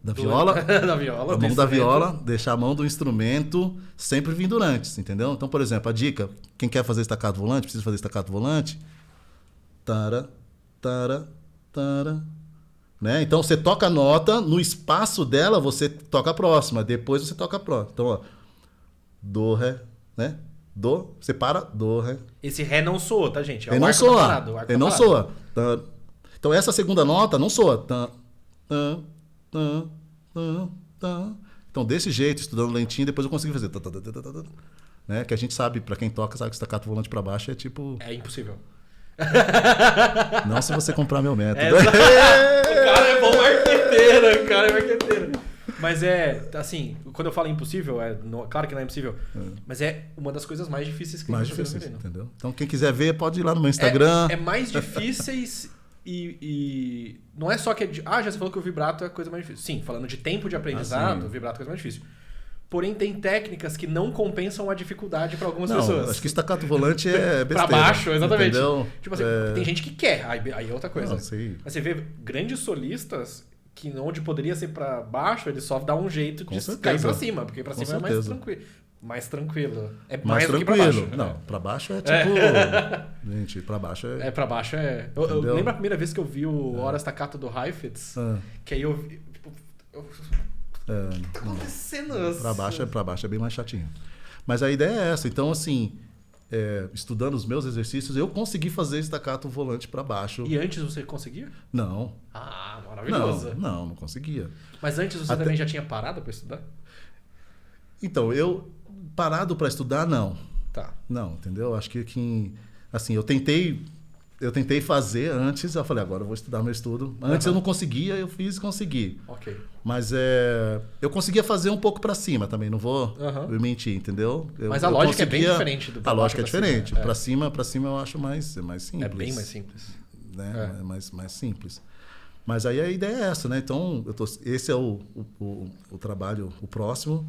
da viola, da viola, a mão da viola, deixar a mão do instrumento sempre vindo antes, entendeu? Então, por exemplo, a dica, quem quer fazer staccato volante, precisa fazer staccato volante, tara, tara, tara, né? Então, você toca a nota, no espaço dela, você toca a próxima, depois você toca a próxima. Então, ó, do, ré, né? Do, você para, do, ré. Esse ré não soa, tá, gente? Ele não soa. Ele não soa. Então, essa segunda nota não soa. Então, desse jeito, estudando lentinho, depois eu consegui fazer. Né? Que a gente sabe, pra quem toca, sabe que staccato volante pra baixo é tipo... É impossível. Não se você comprar meu método. O cara é bom marqueteiro, cara é marqueteiro. Mas assim, quando eu falo impossível, claro que não é impossível, mas é uma das coisas mais difíceis que mais difíceis, entendeu? Então, quem quiser ver, pode ir lá no meu Instagram. É mais difíceis e não é só que já você falou que o vibrato é a coisa mais difícil. Sim, falando de tempo de aprendizado, o vibrato é a coisa mais difícil. Porém, tem técnicas que não compensam a dificuldade para algumas pessoas. Acho que staccato volante é besteira. Pra baixo, exatamente. Entendeu? Tipo assim, tem gente que quer, aí é outra coisa. Não, sim. Mas você vê grandes solistas que onde poderia ser pra baixo, ele só dá um jeito de cair pra cima, porque pra cima é mais tranquilo. Mais tranquilo. É mais do que pra baixo. Não, pra baixo é tipo... Gente, pra baixo é... Pra baixo é... Eu lembro a primeira vez que eu vi o Hora Staccato do Heifetz, que aí eu vi... Tá acontecendo isso. Pra baixo é bem mais chatinho. Mas a ideia é essa. Então, assim, estudando os meus exercícios, eu consegui fazer staccato volante pra baixo. E antes você conseguia? Não. Ah, maravilhoso. Não conseguia. Mas antes você também já tinha parado pra estudar? Então, eu parado pra estudar, não. Tá. Não, entendeu? Acho que assim, eu tentei fazer antes, eu falei, agora eu vou estudar meu estudo. Antes eu não conseguia, eu fiz e consegui. Ok. Mas eu conseguia fazer um pouco pra cima também, não vou mentir, entendeu? Mas a lógica é bem diferente do A lógica é diferente. Cima. Pra cima eu acho mais simples. É bem mais simples. Né? É mais simples. Mas aí a ideia é essa, né? Então, esse é o trabalho, o próximo.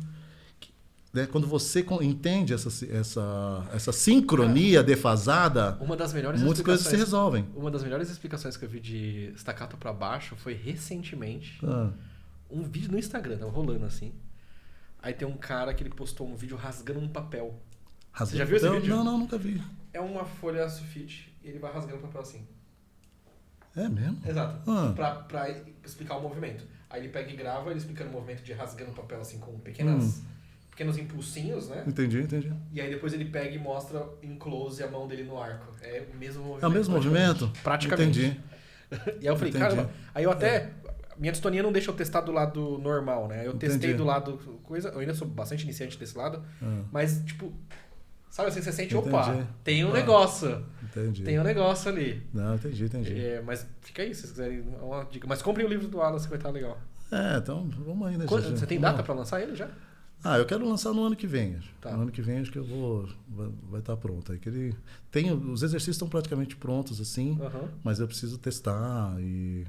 Né? Quando você entende essa sincronia defasada, uma das melhores muitas coisas se resolvem. Uma das melhores explicações que eu vi de staccato pra baixo foi recentemente um vídeo no Instagram, tava rolando assim. Aí tem um cara que ele postou um vídeo rasgando um papel. Você já viu esse vídeo? Não, nunca vi. É uma folha sulfite e ele vai rasgando o papel assim. É mesmo? Exato. Pra explicar o movimento. Aí ele pega e grava ele explicando o movimento de rasgando o papel assim com pequenos impulsinhos, né? Entendi. E aí depois ele pega e mostra em close a mão dele no arco. É o mesmo movimento. É o mesmo movimento? Praticamente. Entendi. E aí eu falei, caramba. Aí eu até... Minha distonia não deixa eu testar do lado normal, né? Eu testei do lado... Eu ainda sou bastante iniciante desse lado. Mas, tipo... Sabe assim, você sente, opa, tem um negócio. Entendi. Tem um negócio ali. Não, entendi. Mas fica aí, se vocês quiserem uma dica. Mas comprem o livro do Wallace, que vai estar legal. Então vamos aí, né? Você tem data pra lançar ele já? Eu quero lançar no ano que vem. Tá. No ano que vem acho que vai estar pronto. Aí que os exercícios estão praticamente prontos, assim, mas eu preciso testar e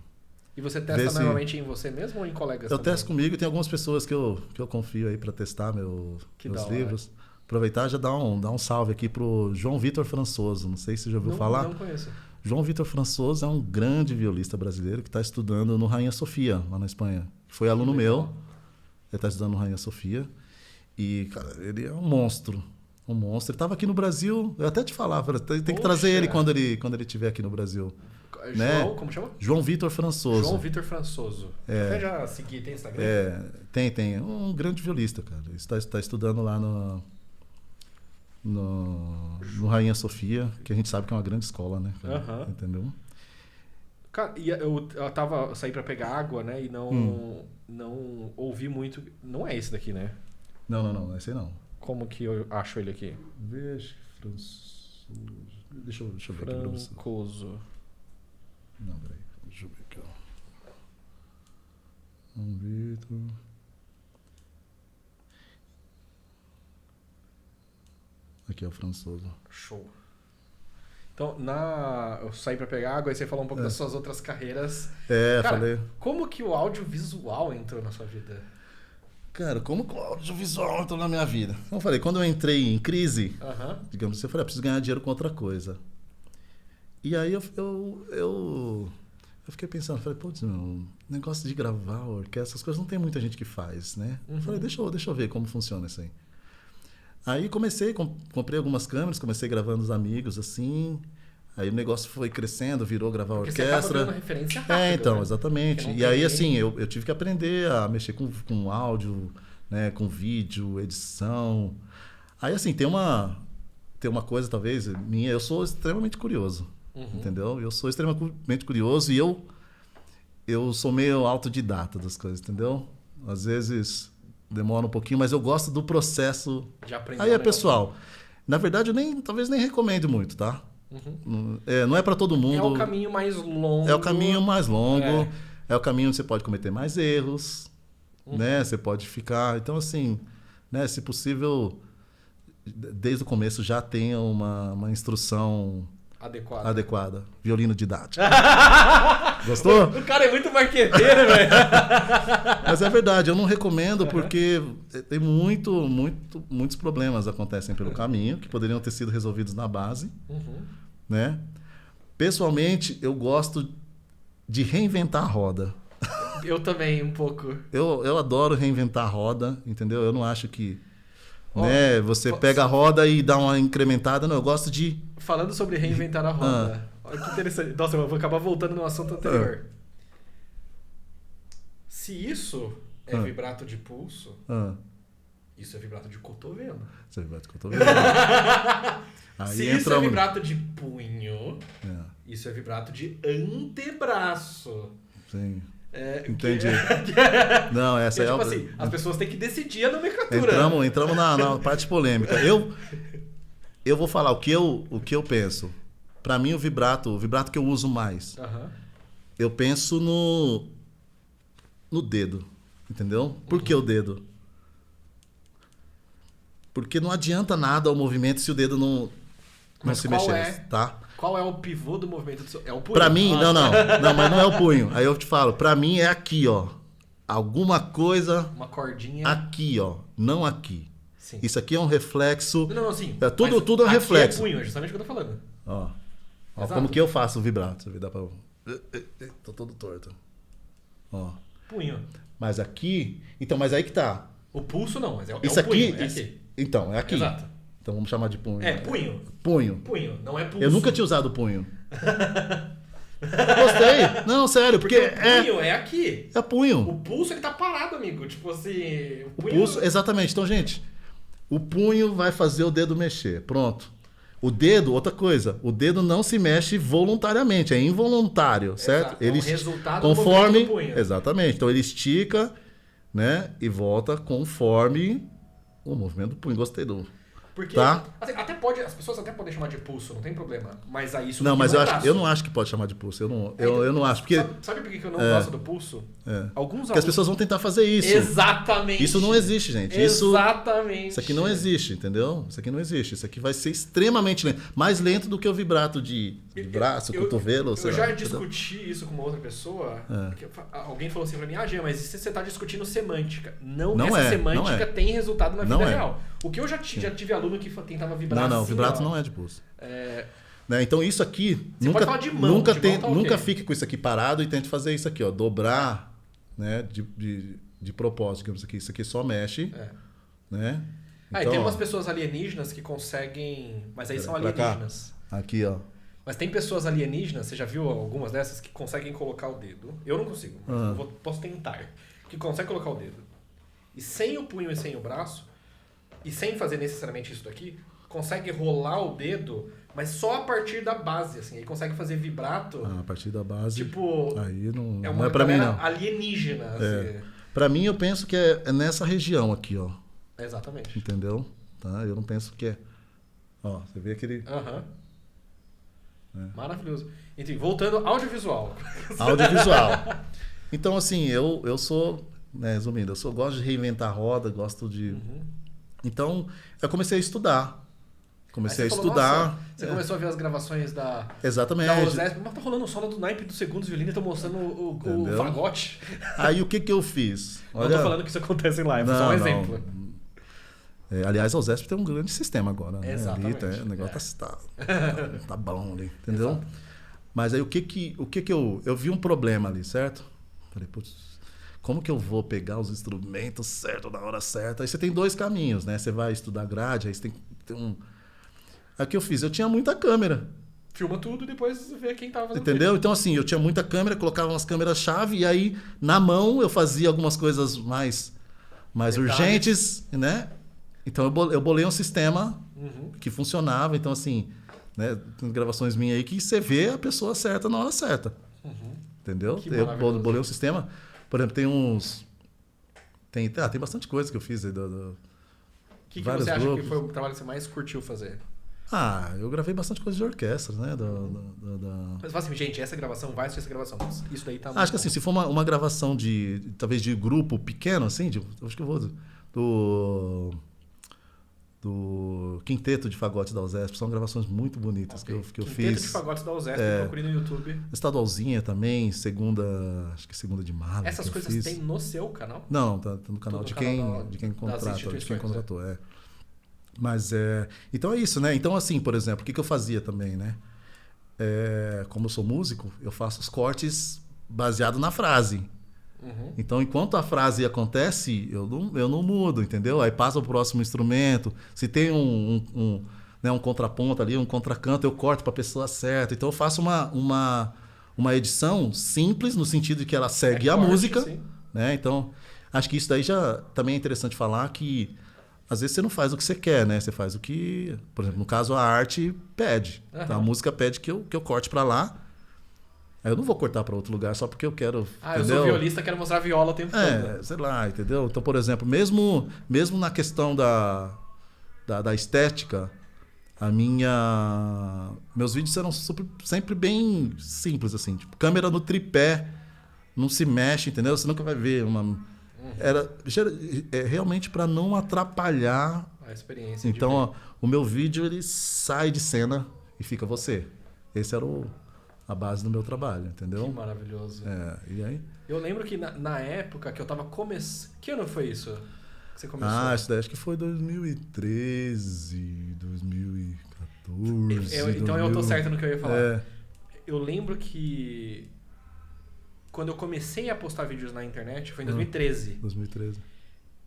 você testa normalmente em você mesmo ou em colegas? Eu testo comigo e tem algumas pessoas que eu confio aí para testar meus livros. Aproveitar e já dar um salve aqui pro João Vitor Françoso. Não sei se você já ouviu falar. Não conheço. João Vitor Françoso é um grande violista brasileiro que está estudando no Rainha Sofia, lá na Espanha. Foi aluno meu. Ele está estudando no Rainha Sofia. E, cara, ele é um monstro. Um monstro. Ele estava aqui no Brasil. Eu até te falava, tem que Poxa. trazer ele quando ele estiver aqui no Brasil. João, né? como chama? João Vitor Françoso. João Vitor Françoso. Até já segui, tem Instagram? Tem. Um grande violista, cara. Ele está estudando lá no Rainha Sofia, que a gente sabe que é uma grande escola, né? Uhum. Entendeu? Cara, eu saí pra pegar água, né? E não ouvi muito. Não é esse daqui, né? Não, esse aí não. Como que eu acho ele aqui? Veja, Françoso. Deixa eu ver aqui pra você. Francoso. Não, peraí. Deixa eu ver aqui, ó. João Vitor. Aqui é o Françoso. Show. Então, eu saí pra pegar água e você falou um pouco das suas outras carreiras. Cara, falei. como que o audiovisual entrou na sua vida? Cara, como que o audiovisual entrou na minha vida? Então, eu falei, quando eu entrei em crise, digamos assim, eu falei, preciso ganhar dinheiro com outra coisa. E aí eu fiquei pensando, falei, putz, negócio de gravar orquestra, essas coisas não tem muita gente que faz, né? Eu falei, deixa eu ver como funciona isso aí. Aí comprei algumas câmeras, comecei gravando os amigos, assim. Aí o negócio foi crescendo, virou gravar Porque orquestra. você acaba dando referência rápido, então, né? exatamente. E aí, assim, eu tive que aprender a mexer com áudio, né, com vídeo, edição. Aí, assim, tem uma coisa, talvez, minha, eu sou extremamente curioso, entendeu? Eu sou extremamente curioso e eu sou meio autodidata das coisas, entendeu? Às vezes demora um pouquinho, mas eu gosto do processo. De aprender. Aí é pessoal. Na verdade, talvez nem recomendo muito, tá? Não é para todo mundo. É o caminho mais longo. É o caminho mais longo. É o caminho onde você pode cometer mais erros, né? Você pode ficar... Então, assim, né? Se possível, desde o começo já tenha uma instrução adequada. Violino didático. Gostou? O cara é muito marqueteiro, velho. Mas é verdade, eu não recomendo porque tem muitos problemas acontecem pelo caminho que poderiam ter sido resolvidos na base, né? Pessoalmente, eu gosto de reinventar a roda. Eu também, um pouco. Eu adoro reinventar a roda, entendeu? Eu não acho que né, você pega a roda e dá uma incrementada. Não, eu gosto de... Falando sobre reinventar a roda. Olha que interessante. Nossa, eu vou acabar voltando no assunto anterior. Se isso é vibrato de pulso, isso é vibrato de cotovelo. Isso é vibrato de cotovelo. Se isso é vibrato de punho, isso é vibrato de antebraço. Sim. Entendi. Não, essa tipo assim, as pessoas têm que decidir a nomenclatura. Entramos na parte polêmica. Eu vou falar o que eu penso. Pra mim, o vibrato que eu uso mais, eu penso no dedo, entendeu? Por que o dedo? Porque não adianta nada o movimento se o dedo não se mexer, tá? Qual é o pivô do movimento do seu... É o punho? Pra mim, não, mas não é o punho. Aí eu te falo, pra mim é aqui, ó. Alguma coisa... Uma cordinha... Aqui, ó. Não aqui. Sim. Isso aqui é um reflexo... Não, sim. Tudo é um reflexo. É punho, é justamente o que eu tô falando. Ó como que eu faço o vibrato. Você vê, dá pra... Tô todo torto. Ó. Punho. Mas aqui... Então, mas aí que tá. O pulso não, mas é isso o punho. Aqui, aqui. Então, é aqui. Exato. Então vamos chamar de punho. Punho. Punho, não é pulso. Eu nunca tinha usado punho. Gostei. Não, sério, porque o punho é aqui. É punho. O pulso ele tá parado, amigo. Tipo assim, o pulso, exatamente. Então, gente, o punho vai fazer o dedo mexer. Pronto. O dedo, outra coisa, o dedo não se mexe voluntariamente, é involuntário, certo? Exato. Ele resultado conforme do punho. Exatamente. Então ele estica, né, e volta conforme o movimento do punho. Gostei do... Porque assim, as pessoas até podem chamar de pulso, não tem problema. Mas aí isso não, mas eu não acho que pode chamar de pulso. Eu não acho. Porque, sabe por que eu não gosto do pulso? Porque as pessoas vão tentar fazer isso. Exatamente. Isso não existe, gente. Exatamente. Isso aqui não existe, entendeu? Isso aqui não existe. Isso aqui vai ser extremamente lento. Mais lento do que o vibrato de braço, cotovelo. Eu já discuti isso com uma outra pessoa. Alguém falou assim pra mim, Jean, mas se você tá discutindo semântica? Não essa semântica tem resultado na vida real. O que eu já tive aluno que tentava vibrar Não, assim, vibrato não é de pulso. Né? Então isso aqui, nunca fique com isso aqui parado e tente fazer isso aqui, ó, dobrar, né, de propósito, digamos aqui. Isso aqui só mexe, né? E tem umas pessoas alienígenas que conseguem... Mas aí são alienígenas. Aqui, ó. Mas tem pessoas alienígenas, você já viu algumas dessas, que conseguem colocar o dedo. Eu não consigo, mas posso tentar. Que consegue colocar o dedo. E sem o punho e sem o braço, e sem fazer necessariamente isso daqui, consegue rolar o dedo, mas só a partir da base, assim. Aí consegue fazer vibrato. A partir da base. Tipo, aí não, não é pra mim, não. Alienígena. Assim. Pra mim, eu penso que é nessa região aqui, ó. Exatamente. Entendeu? Tá? Eu não penso que é... Ó, você vê aquele... Maravilhoso. Enfim, voltando ao audiovisual. Audiovisual. Então, assim, eu sou, né, resumindo, gosto de reinventar a roda, gosto de... Então, eu comecei a estudar. Você começou a ver as gravações da... Exatamente. Da OZESP, mas tá rolando o solo do naipe dos segundos violino e tô mostrando o fagote. Aí, o que eu fiz? Olha... Não tô falando que isso acontece em live, só um exemplo. Aliás, a OZESP tem um grande sistema agora, né? Exatamente. Ali, o negócio tá bom ali, entendeu? Exato. Mas aí o que eu vi um problema ali, certo? Falei, putz, como que eu vou pegar os instrumentos certo na hora certa? Aí você tem dois caminhos, né? Você vai estudar grade, aí você tem que ter um... Aí o que eu fiz? Eu tinha muita câmera. Filma tudo e depois vê quem tava fazendo. Entendeu? Vídeo. Então, assim, eu tinha muita câmera, colocava umas câmeras-chave e aí, na mão, eu fazia algumas coisas mais urgentes, né? Então eu bolei um sistema que funcionava. Então, assim, né, tem gravações minhas aí que você vê a pessoa certa na hora certa. Entendeu? Eu bolei um sistema. Por exemplo, tem uns... Tem bastante coisa que eu fiz aí. O que você acha que foi o trabalho que você mais curtiu fazer? Eu gravei bastante coisa de orquestra, né? Mas fala assim, gente, essa gravação vai ser essa gravação. Isso daí tá... Acho que assim, se for uma gravação talvez de grupo pequeno, assim, acho que eu vou... Do Quinteto de Fagotes da OZESP. São gravações muito bonitas que eu fiz. Quinteto de Fagotes da OZESP, procurei no YouTube. Estadualzinha também, acho que segunda de Málaga. Essas coisas tem no seu canal? Não, tá no canal de quem contratou. Mas então é isso, né? Então, assim, por exemplo, o que eu fazia também, né? Como eu sou músico, eu faço os cortes baseado na frase. Então, enquanto a frase acontece, eu não mudo, entendeu? Aí passa o próximo instrumento. Se tem um contraponto ali, um contracanto, eu corto para a pessoa certa. Então, eu faço uma edição simples, no sentido de que ela segue a música. Né? Então, acho que isso daí já também é interessante falar que às vezes você não faz o que você quer, né? Você faz o que, por exemplo, no caso, a arte pede. Então, a música pede que eu corte para lá. Eu não vou cortar para outro lugar só porque eu quero... eu sou violista, quero mostrar viola o tempo todo. Sei lá, entendeu? Então, por exemplo, mesmo na questão da estética, meus vídeos eram sempre bem simples, assim. Tipo, câmera no tripé, não se mexe, entendeu? Você nunca vai ver uma... Era realmente para não atrapalhar a experiência. Então, o meu vídeo, ele sai de cena e fica você. Esse era a base do meu trabalho, entendeu? Que maravilhoso. E aí? Eu lembro que na época que eu tava começando... Que ano foi isso que você começou? Isso daí acho que foi 2013, 2014... Então eu tô certo no que eu ia falar. Eu lembro que... Quando eu comecei a postar vídeos na internet, foi em 2013. 2013.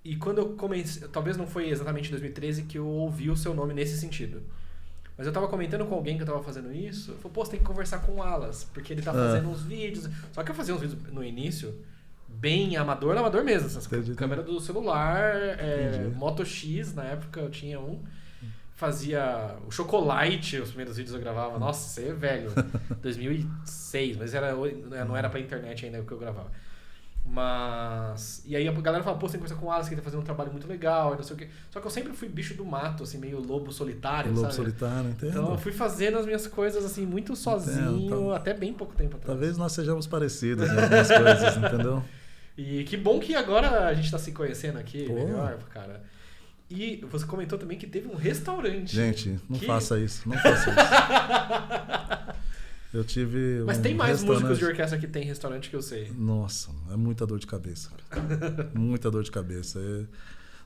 E quando eu comecei... Talvez não foi exatamente em 2013 que eu ouvi o seu nome nesse sentido. Mas eu tava comentando com alguém que eu tava fazendo isso. Eu falei, pô, você tem que conversar com o Alas, porque ele tá fazendo uns vídeos. Só que eu fazia uns vídeos no início, bem amador mesmo. Câmera do celular, Moto X, na época eu tinha um. Fazia o Chocolate, os primeiros vídeos eu gravava. Nossa, isso aí é velho. 2006, mas não era pra internet ainda o que eu gravava. Mas... E aí a galera fala, pô, você tem que conversar com o Alas, que ele tá fazendo um trabalho muito legal, e não sei o quê. Só que eu sempre fui bicho do mato, assim, meio lobo solitário, sabe? Lobo solitário, entendo. Então eu fui fazendo as minhas coisas, assim, muito sozinho, até bem pouco tempo atrás. Talvez nós sejamos parecidos em algumas coisas, entendeu? E que bom que agora a gente tá se conhecendo aqui melhor, cara. E você comentou também que teve um restaurante. Gente, não faça isso, não faça isso. Eu tive. Mas tem mais músicos de orquestra que tem restaurante que eu sei. Nossa, é muita dor de cabeça. Muita dor de cabeça.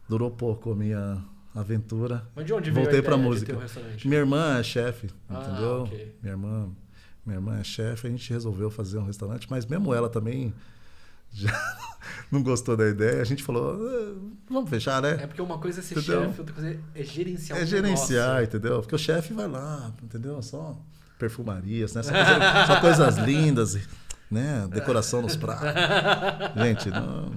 Durou pouco a minha aventura. Mas de onde veio Voltei a ideia pra música. de ter um restaurante? Minha irmã é chefe, entendeu? Okay. Minha irmã é chefe, a gente resolveu fazer um restaurante, mas mesmo ela também já não gostou da ideia, a gente falou, vamos fechar, né? É porque uma coisa é ser Entendeu? chefe, outra coisa é gerenciar É um gerenciar, negócio. entendeu? Porque o chefe vai lá, entendeu? Só perfumarias, né? Só coisas lindas, né? Decoração nos pratos. Gente, não,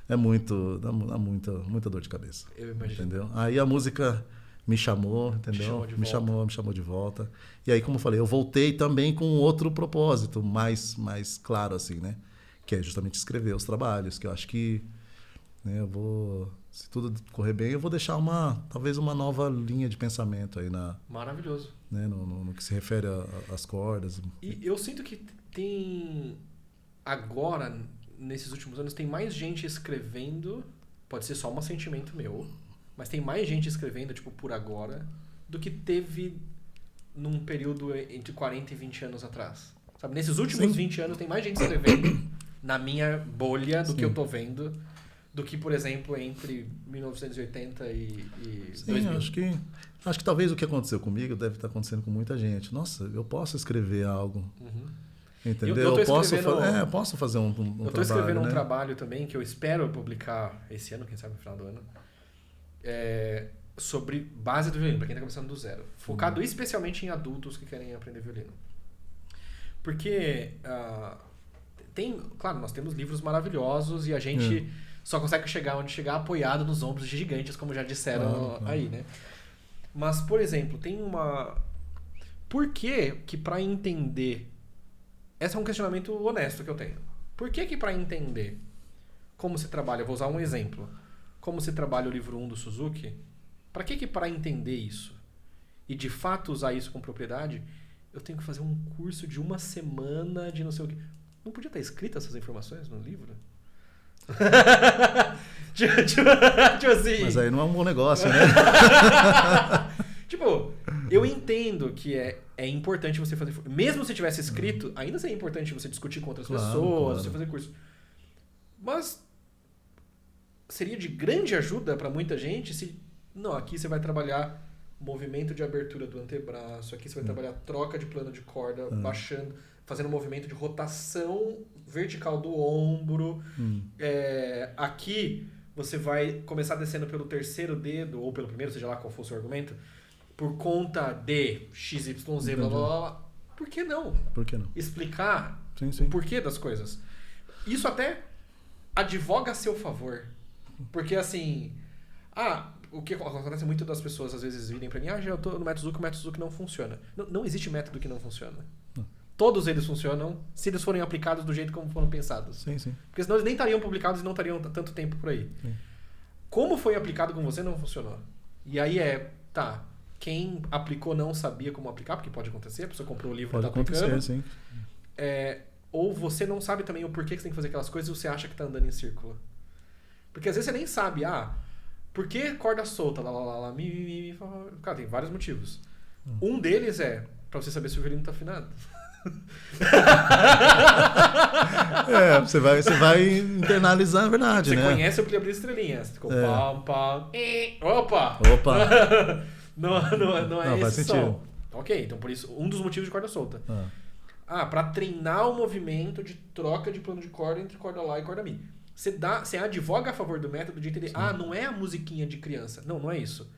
é muito, dá muita dor de cabeça. Eu imagino. Entendeu? Aí a música me chamou, entendeu? Me chamou de volta. E aí, como eu falei, eu voltei também com outro propósito, mais claro, assim, né? Que é justamente escrever os trabalhos, que eu acho que, né, eu vou, se tudo correr bem, eu vou deixar talvez uma nova linha de pensamento aí Maravilhoso. né, no que se refere às cordas. E eu sinto que tem agora, nesses últimos anos, tem mais gente escrevendo, pode ser só um sentimento meu, mas tem mais gente escrevendo, tipo, por agora, do que teve num período entre 40 e 20 anos atrás. Sabe? Nesses últimos 20 anos tem mais gente escrevendo na minha bolha do que eu tô vendo, do que, por exemplo, entre 1980 e 2000. Acho que talvez o que aconteceu comigo deve estar acontecendo com muita gente. Nossa, eu posso escrever algo. Entendeu? Eu posso fazer um trabalho. Eu estou escrevendo um trabalho também que eu espero publicar esse ano, quem sabe no final do ano, sobre base do violino, para quem está começando do zero. Focado especialmente em adultos que querem aprender violino. Porque, claro, nós temos livros maravilhosos e a gente só consegue chegar onde chegar apoiado nos ombros de gigantes, como já disseram aí, né? Mas, por exemplo, tem uma... Por que para entender... Esse é um questionamento honesto que eu tenho. Por que para entender como se trabalha... Eu vou usar um exemplo. Como se trabalha o livro 1 do Suzuki. Para que para entender isso e de fato usar isso com propriedade, eu tenho que fazer um curso de 1 semana de não sei o quê. Não podia estar escritas essas informações no livro? tipo assim... Mas aí não é um bom negócio, né? Tipo, eu entendo que é importante você fazer... Mesmo se tivesse escrito, ainda seria importante você discutir com outras pessoas, você fazer curso. Mas seria de grande ajuda para muita gente se... Não, aqui você vai trabalhar movimento de abertura do antebraço, aqui você vai trabalhar troca de plano de corda, baixando, fazendo um movimento de rotação vertical do ombro. Aqui você vai começar descendo pelo terceiro dedo, ou pelo primeiro, seja lá qual for o seu argumento, por conta de XYZ, blá blá blá. Por que não? Por que não? Explicar Sim. o porquê das coisas. Isso até advoga a seu favor. Porque assim... o que acontece muito das pessoas às vezes virem pra mim, já eu tô no método Suzuki, o método Suzuki não funciona. Não existe método que não funciona. Todos eles funcionam se eles forem aplicados do jeito como foram pensados. Sim. Porque senão eles nem estariam publicados e não estariam tanto tempo por aí. Sim. Como foi aplicado com você não funcionou. E aí quem aplicou não sabia como aplicar, porque pode acontecer, a pessoa comprou o livro e tá aplicando. Sim. Ou você não sabe também o porquê que você tem que fazer aquelas coisas e você acha que tá andando em círculo. Porque às vezes você nem sabe, por que corda solta? Lá, mi, cara, tem vários motivos. Um deles é pra você saber se o violino tá afinado. Você vai internalizando a verdade, você né? Você conhece o abrir estrelinhas. Ficou pam, opa! Não é esse som. Ok, então por isso, um dos motivos de corda solta. Pra treinar o movimento de troca de plano de corda entre corda Lá e corda Mi. Você advoga a favor do método de entender, não é a musiquinha de criança. Não é isso.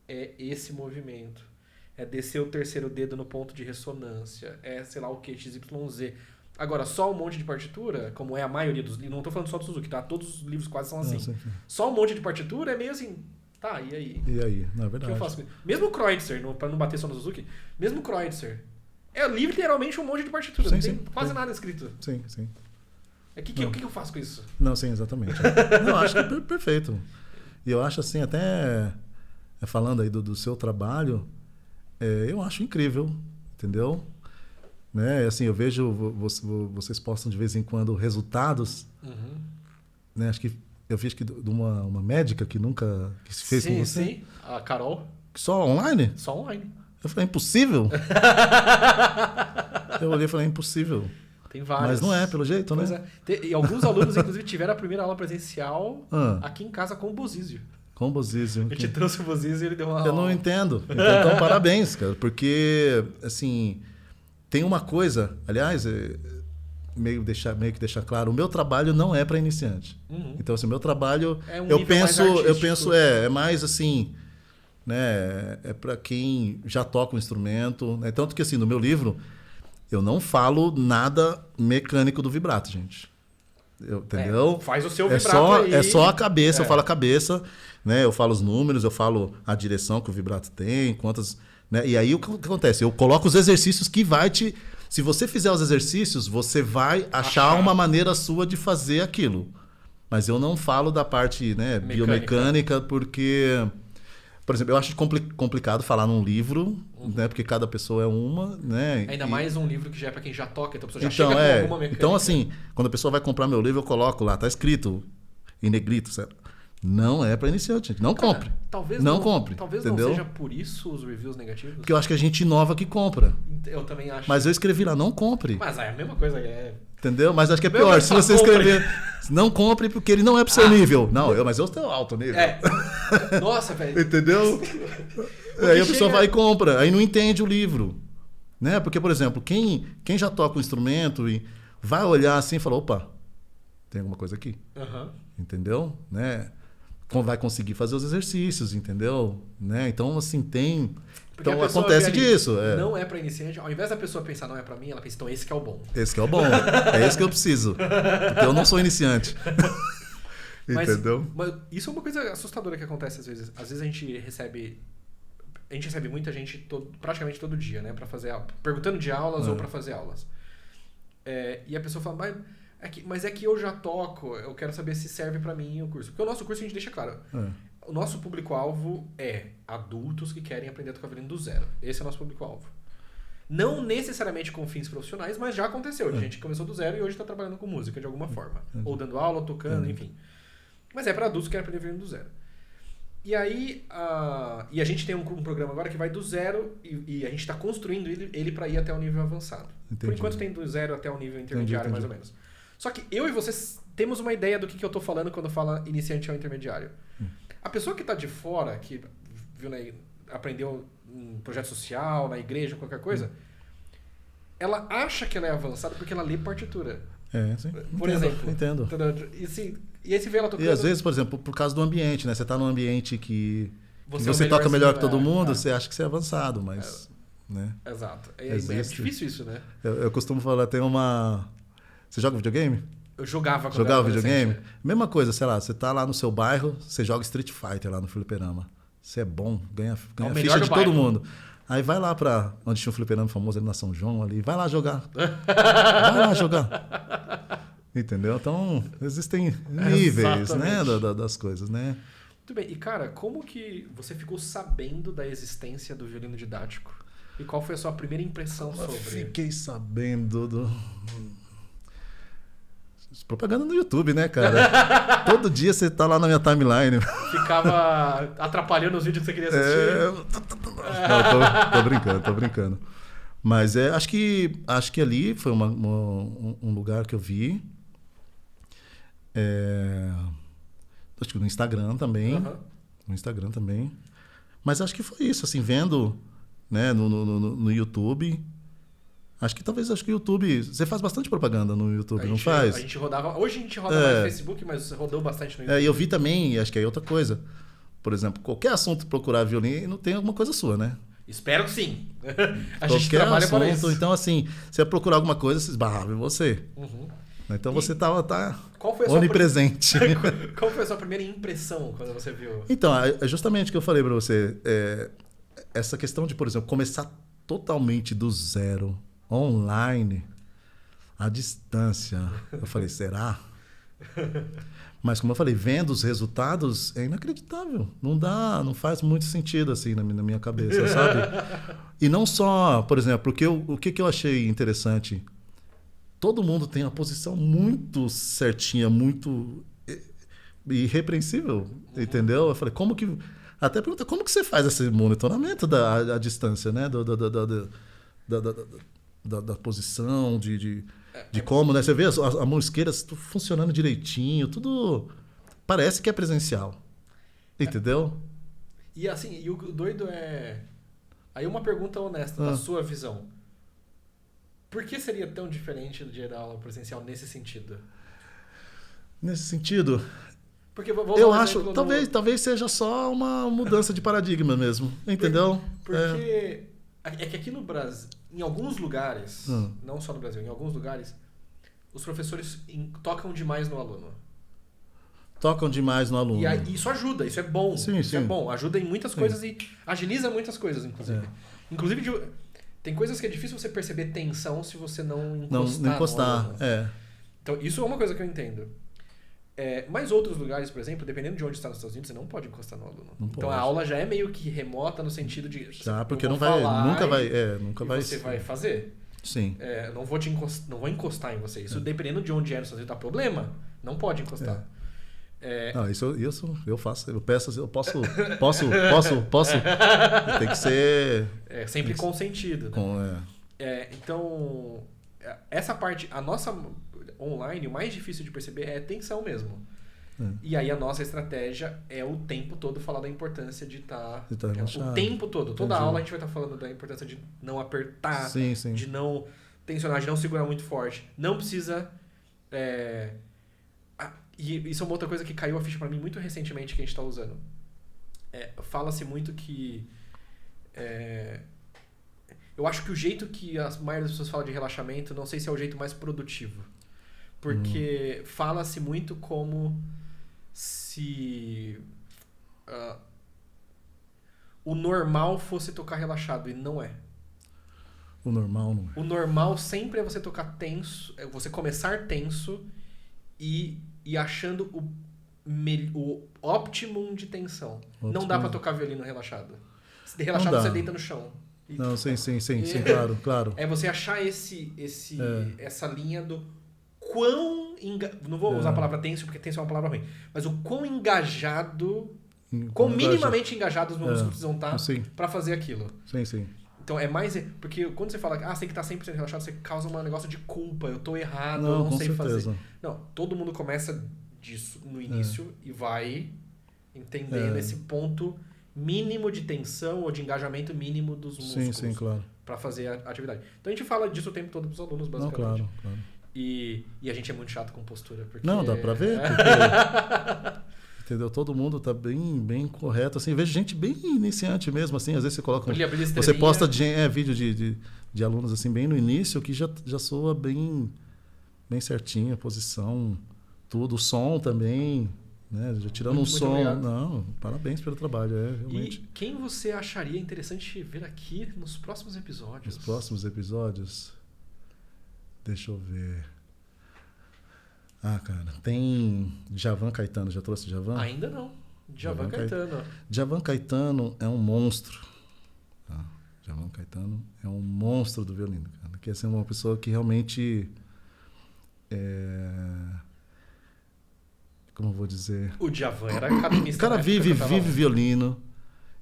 É esse movimento. É descer o terceiro dedo no ponto de ressonância. É sei lá o que, XYZ. Agora, só um monte de partitura, como é a maioria dos livros, não estou falando só do Suzuki, tá? Todos os livros quase são assim. Sim. Só um monte de partitura é meio assim, e aí? E aí? Não é verdade. O que eu faço com isso? Mesmo o Kreutzer, para não bater só no Suzuki, mesmo o Kreutzer, é literalmente um monte de partitura, não tem quase nada escrito. Sim. O que eu faço com isso? Não, sim, exatamente. Não, acho que é perfeito. E eu acho assim, até falando aí do seu trabalho, eu acho incrível, entendeu? Né? Assim, eu vejo vocês postam de vez em quando resultados, né? Acho que eu vi de uma médica que se fez com você. Sim, a Carol. Só online? Só online. Eu falei, é impossível? Eu olhei e falei, é impossível. Tem vários. Mas não é, pelo jeito, pois né? E alguns alunos, inclusive, tiveram a primeira aula presencial aqui em casa com o Bozizio. Com o Bozizio. A gente trouxe o Bozizio e ele deu uma aula. Eu não entendo. Então, parabéns, cara. Porque, assim, tem uma coisa... Aliás, meio que deixar claro, o meu trabalho não é para iniciante. Então, assim, o meu trabalho, eu penso, é mais assim, né, é para quem já toca um instrumento, né? Tanto que, assim, no meu livro, eu não falo nada mecânico do vibrato, gente. Entendeu? Faz o seu vibrato aí. É só a cabeça, eu falo a cabeça, né? Eu falo os números, eu falo a direção que o vibrato tem, quantas... Né? E aí o que acontece? Eu coloco os exercícios que vai te... Se você fizer os exercícios, você vai achar uma maneira sua de fazer aquilo. Mas eu não falo da parte, né, biomecânica, porque... Por exemplo, eu acho complicado falar num livro, né? Porque cada pessoa é uma, né? Ainda mais um livro que já é para quem já toca, então a pessoa já chega com alguma mecânica. Então, assim, quando a pessoa vai comprar meu livro, eu coloco lá, tá escrito em negrito, certo? Não é para iniciante, gente. Não compre. Talvez não compre. Talvez entendeu? Não seja por isso os reviews negativos. Porque eu acho que a gente nova que compra. Eu também acho. Mas eu escrevi lá, não compre. Mas é a mesma coisa. Entendeu? Mas acho que é pior. Se você escrever, não compre porque ele não é pro seu nível. Não, mas eu tenho alto nível. Nossa, velho. Entendeu? Aí a pessoa vai e compra. Aí não entende o livro. Né? Porque, por exemplo, quem já toca um instrumento e vai olhar assim e fala, opa, tem alguma coisa aqui. Entendeu? Né? Vai conseguir fazer os exercícios, entendeu? Né? Então, assim, tem... Porque então acontece disso. Não é para iniciante. Ao invés da pessoa pensar não é para mim, ela pensa, então esse que é o bom. Esse que é o bom. É esse que eu preciso. Porque eu não sou iniciante. Entendeu? Mas isso é uma coisa assustadora que acontece às vezes. Às vezes a gente recebe muita gente praticamente todo dia, né? Pra fazer perguntando de aulas ou para fazer aulas. E a pessoa fala, mas é que eu já toco, eu quero saber se serve para mim o curso. Porque o nosso curso a gente deixa claro. O nosso público-alvo é adultos que querem aprender a tocar violino do zero. Esse é o nosso público-alvo. Não necessariamente com fins profissionais, mas já aconteceu. A gente começou do zero e hoje está trabalhando com música de alguma forma. Ou dando aula, ou tocando, enfim. Mas é para adultos que querem aprender violino do zero. E aí, e a gente tem um programa agora que vai do zero e a gente está construindo ele para ir até o nível avançado. Entendi. Por enquanto tem do zero até o nível intermediário, mais ou menos. Só que eu e vocês temos uma ideia do que eu estou falando quando fala iniciante ou intermediário. A pessoa que está de fora, que viu, né, aprendeu um projeto social, na igreja, qualquer coisa, ela acha que ela é avançada porque ela lê partitura. Sim. Por exemplo. Entendo. E aí você vê ela tocando... E às vezes, por exemplo, por causa do ambiente, né? Você está num ambiente que você toca melhor que todo mundo, você acha que você é avançado, mas... Né? Exato. É difícil isso, né? Eu costumo falar, tem uma... Você joga videogame? Eu jogava videogame? Mesma coisa, sei lá, você tá lá no seu bairro, você joga Street Fighter lá no fliperama. Você é bom, ganha ficha de todo mundo. Aí vai lá pra onde tinha um fliperama famoso ali na São João, ali, vai lá jogar. Vai lá jogar. Entendeu? Então, existem níveis, né, das coisas, né? Muito bem. E, cara, como que você ficou sabendo da existência do violino didático? E qual foi a sua primeira impressão sobre? Fiquei sabendo do... Propaganda no YouTube, né, cara? Todo dia você tá lá na minha timeline. Ficava atrapalhando os vídeos que você queria assistir. Não, tô brincando. Mas acho que ali foi um lugar que eu vi. Acho que no Instagram também. No Instagram também. Mas acho que foi isso, assim, vendo, né, no YouTube. Acho que o YouTube... Você faz bastante propaganda no YouTube, não faz? A gente rodava... Hoje a gente roda mais no Facebook, mas rodou bastante no YouTube. E eu vi também, acho que é outra coisa. Por exemplo, qualquer assunto procurar violino tem alguma coisa sua, né? Espero que sim. A gente trabalha para isso. Então, assim, se eu procurar alguma coisa, você esbarrava em você. Então você tá onipresente. Qual foi a sua primeira impressão quando você viu? Então, é justamente o que eu falei para você. Essa questão de, por exemplo, começar totalmente do zero... online, à distância. Eu falei, será? Mas como eu falei, vendo os resultados, é inacreditável. Não faz muito sentido assim na minha cabeça, sabe? E não só, por exemplo, porque o que eu achei interessante, todo mundo tem uma posição muito certinha, muito irrepreensível, entendeu? Eu falei, até pergunta, como que você faz esse monitoramento à distância, né? Da posição, de como, né? Você vê a mão esquerda funcionando direitinho, tudo parece que é presencial. Entendeu? E assim, o doido é... Aí uma pergunta honesta da sua visão. Por que seria tão diferente de dar aula presencial nesse sentido? Nesse sentido, Porque vou eu dar um acho, exemplo talvez seja só uma mudança de paradigma mesmo, entendeu? Porque é que aqui no Brasil, em alguns lugares, não só no Brasil, em alguns lugares, os professores tocam demais no aluno. Tocam demais no aluno. E aí, isso ajuda, isso é bom. Sim, isso é sim. bom. Ajuda em muitas coisas e agiliza muitas coisas, inclusive. É. Inclusive, tem coisas que é difícil você perceber tensão se você não Não encostar. encostar, no é. Então, isso é uma coisa que eu entendo. Mas outros lugares, por exemplo, dependendo de onde está nos Estados Unidos, você não pode encostar no aluno. Não então pode. a aula já é meio que remota no sentido de... Já, porque eu não vou vai, falar nunca vai, e nunca vai. você vai fazer. Sim. Eu não vou não vou encostar em você. Isso dependendo de onde é nos Estados Unidos, dá problema. Não pode encostar. Não, isso eu faço. Eu peço, eu posso. Tem que ser. Sempre consentido. Né? Com, Então, essa parte, a nossa online, o mais difícil de perceber é a tensão mesmo. E aí a nossa estratégia é o tempo todo falar da importância de estar... o tempo todo. Toda aula a gente vai estar falando da importância de não apertar, sim. de não tensionar, de não segurar muito forte. Não precisa... E isso é uma outra coisa que caiu a ficha pra mim muito recentemente que a gente está usando. Fala-se muito que... eu acho que o jeito que a maioria das pessoas fala de relaxamento, não sei se é o jeito mais produtivo. Porque fala-se muito como se o normal fosse tocar relaxado, e não é. o normal não é. O normal sempre é você tocar tenso, é você começar tenso e achando o optimum de tensão. Não dá pra tocar violino relaxado. Se relaxado você deita no chão. Não, sim, claro. É você achar essa linha do quão... Não vou usar a palavra tenso, porque tenso é uma palavra ruim. Mas o quão engajado... Quão minimamente engajados os meus músculos precisam estar pra fazer aquilo. Sim. Então é mais... Porque quando você fala você tem que estar 100% relaxado, você causa um negócio de culpa. Eu tô errado, eu não sei fazer. Não, todo mundo começa disso no início e vai entendendo esse ponto mínimo de tensão ou de engajamento mínimo dos músculos. Sim, claro. Pra fazer a atividade. Então a gente fala disso o tempo todo pros alunos, basicamente. Não, claro. E a gente é muito chato com postura. Porque... Não, dá pra ver. Porque, entendeu? Todo mundo tá bem correto. Assim, vejo gente bem iniciante mesmo. Assim, às vezes você coloca. Você posta vídeo de alunos assim, bem no início, que já soa bem certinho, a posição, tudo, o som também. Né? Já tirando um som. Obrigado. Não, parabéns pelo trabalho, realmente. E quem você acharia interessante ver aqui nos próximos episódios? Nos próximos episódios? Deixa eu ver. Cara, tem Djavan Caetano. Já trouxe Djavan? Ainda não. Djavan Caetano. Djavan Caetano é um monstro. Djavan Caetano é um monstro do violino, cara. Que é uma pessoa que realmente como eu vou dizer? O Djavan era academista. O cara vive violino,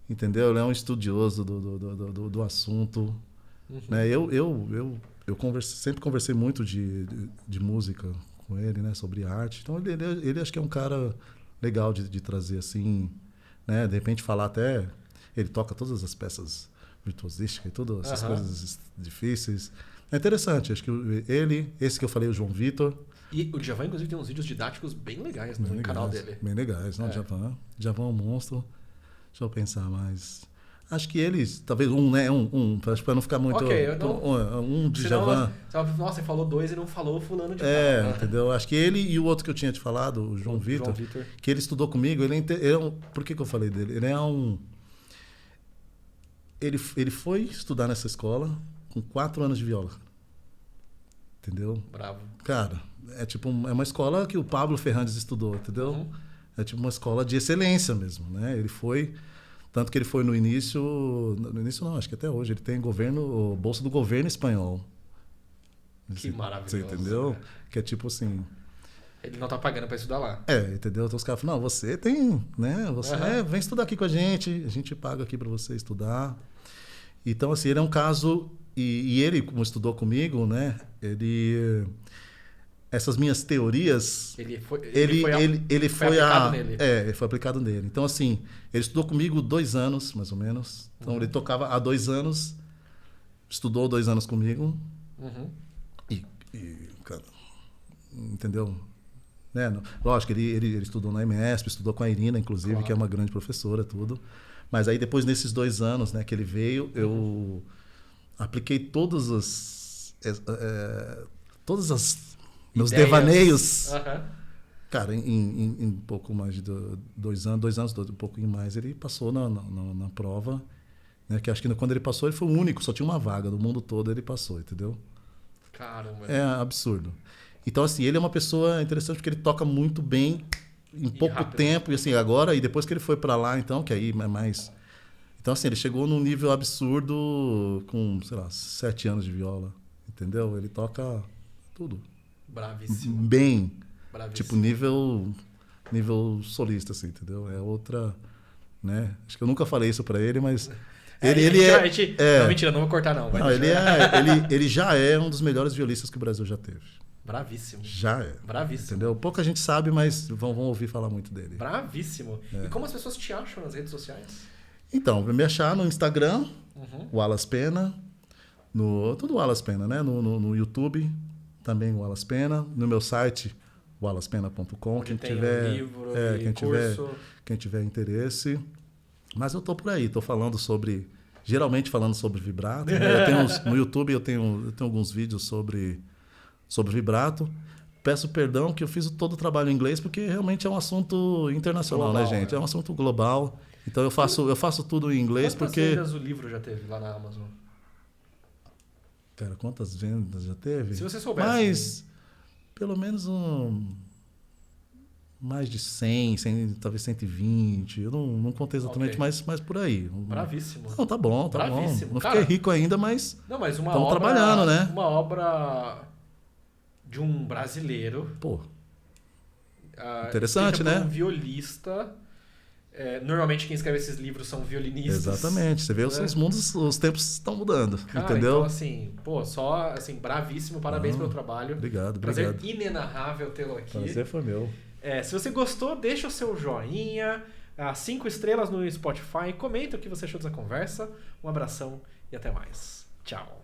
entendeu? Ele é um estudioso do assunto. Né? Eu sempre conversei muito de música com ele, né? Sobre arte. Então ele acho que é um cara legal de trazer assim, né? De repente falar até... Ele toca todas as peças virtuosísticas e todas essas coisas difíceis. É interessante. Acho que esse que eu falei, o João Vitor... E o Djavan, inclusive, tem uns vídeos didáticos bem legais no canal dele. Bem legais, não? Djavan é um monstro. Deixa eu pensar mais. Acho que eles, talvez para não ficar muito... um de Djavan. Nossa, você falou 2 e não falou fulano de tal. Entendeu? Acho que ele e o outro que eu tinha te falado, o João Vitor, que ele estudou comigo, por que eu falei dele? Ele foi estudar nessa escola com 4 anos de viola. Entendeu? Bravo. Cara, é uma escola que o Pablo Ferrandes estudou, entendeu? É tipo uma escola de excelência mesmo, né? Ele foi... Tanto que ele foi no início não, acho que até hoje. Ele tem bolsa do governo espanhol. Que maravilhoso. Você entendeu? Né? Que é tipo assim... Ele não tá pagando para estudar lá. Entendeu? Então os caras falam, não, você tem, né? Você vem estudar aqui com a gente paga aqui para você estudar. Então, assim, ele é um caso... E ele, como estudou comigo, né? Essas minhas teorias... Ele foi aplicado nele. Ele foi aplicado nele. Então, assim, ele estudou comigo 2 anos, mais ou menos. Então, ele tocava há 2 anos, estudou 2 anos comigo. E, cara, entendeu? Né? Lógico, ele estudou na MESP, estudou com a Irina, inclusive, que é uma grande professora, tudo. Mas aí depois, nesses 2 anos, né, que ele veio, eu apliquei todas as meus devaneios. Cara, em pouco mais de 2 anos, um pouquinho mais, ele passou na prova. Né, que acho que quando ele passou, ele foi o único, só tinha uma vaga, do mundo todo ele passou, entendeu? Caramba. É absurdo. Então, assim, ele é uma pessoa interessante porque ele toca muito bem em pouco rápido. tempo. E assim, agora, e depois que ele foi pra lá, então, que aí é mais... Então, assim, ele chegou num nível absurdo com, sei lá, 7 anos de viola, entendeu? Ele toca tudo. Bravíssimo. Bem. Bravíssimo. Tipo, nível solista, assim, entendeu? É outra, né? Acho que eu nunca falei isso pra ele, mas... Não, mentira, não vou cortar, não. Não, ele já é um dos melhores violistas que o Brasil já teve. Bravíssimo. Já é. Bravíssimo. Entendeu? Pouca gente sabe, mas vão ouvir falar muito dele. Bravíssimo. E como as pessoas te acham nas redes sociais? Então, me achar no Instagram, Wallace Pena, tudo Wallace Pena, né? No YouTube, também Wallace Pena, no meu site, wallacepena.com, quem tiver, livro, quem tiver interesse. Mas eu tô por aí, tô falando geralmente falando sobre vibrato, né? No YouTube eu tenho alguns vídeos sobre vibrato. Peço perdão que eu fiz todo o trabalho em inglês, porque realmente é um assunto internacional, global, né, gente? Né? É um assunto global. Então eu faço tudo em inglês. Quantas porque... vendas o livro já teve lá na Amazon? Cara, quantas vendas já teve? Se você soubesse. Mas, pelo menos mais de 100, talvez 120. Eu não contei exatamente, mas por aí. Bravíssimo. Não, tá bom. Não Cara, fiquei rico ainda, mas estamos trabalhando, né? Uma obra de um brasileiro. Pô, interessante, né? Um violista. Normalmente quem escreve esses livros são violinistas. Exatamente. Você vê os tempos estão mudando, cara, entendeu? Então, assim, só assim, bravíssimo. Parabéns pelo trabalho. Obrigado. Prazer inenarrável tê-lo aqui. Prazer foi meu. Se você gostou, deixa o seu joinha, 5 estrelas no Spotify, comenta o que você achou dessa conversa. Um abração e até mais. Tchau.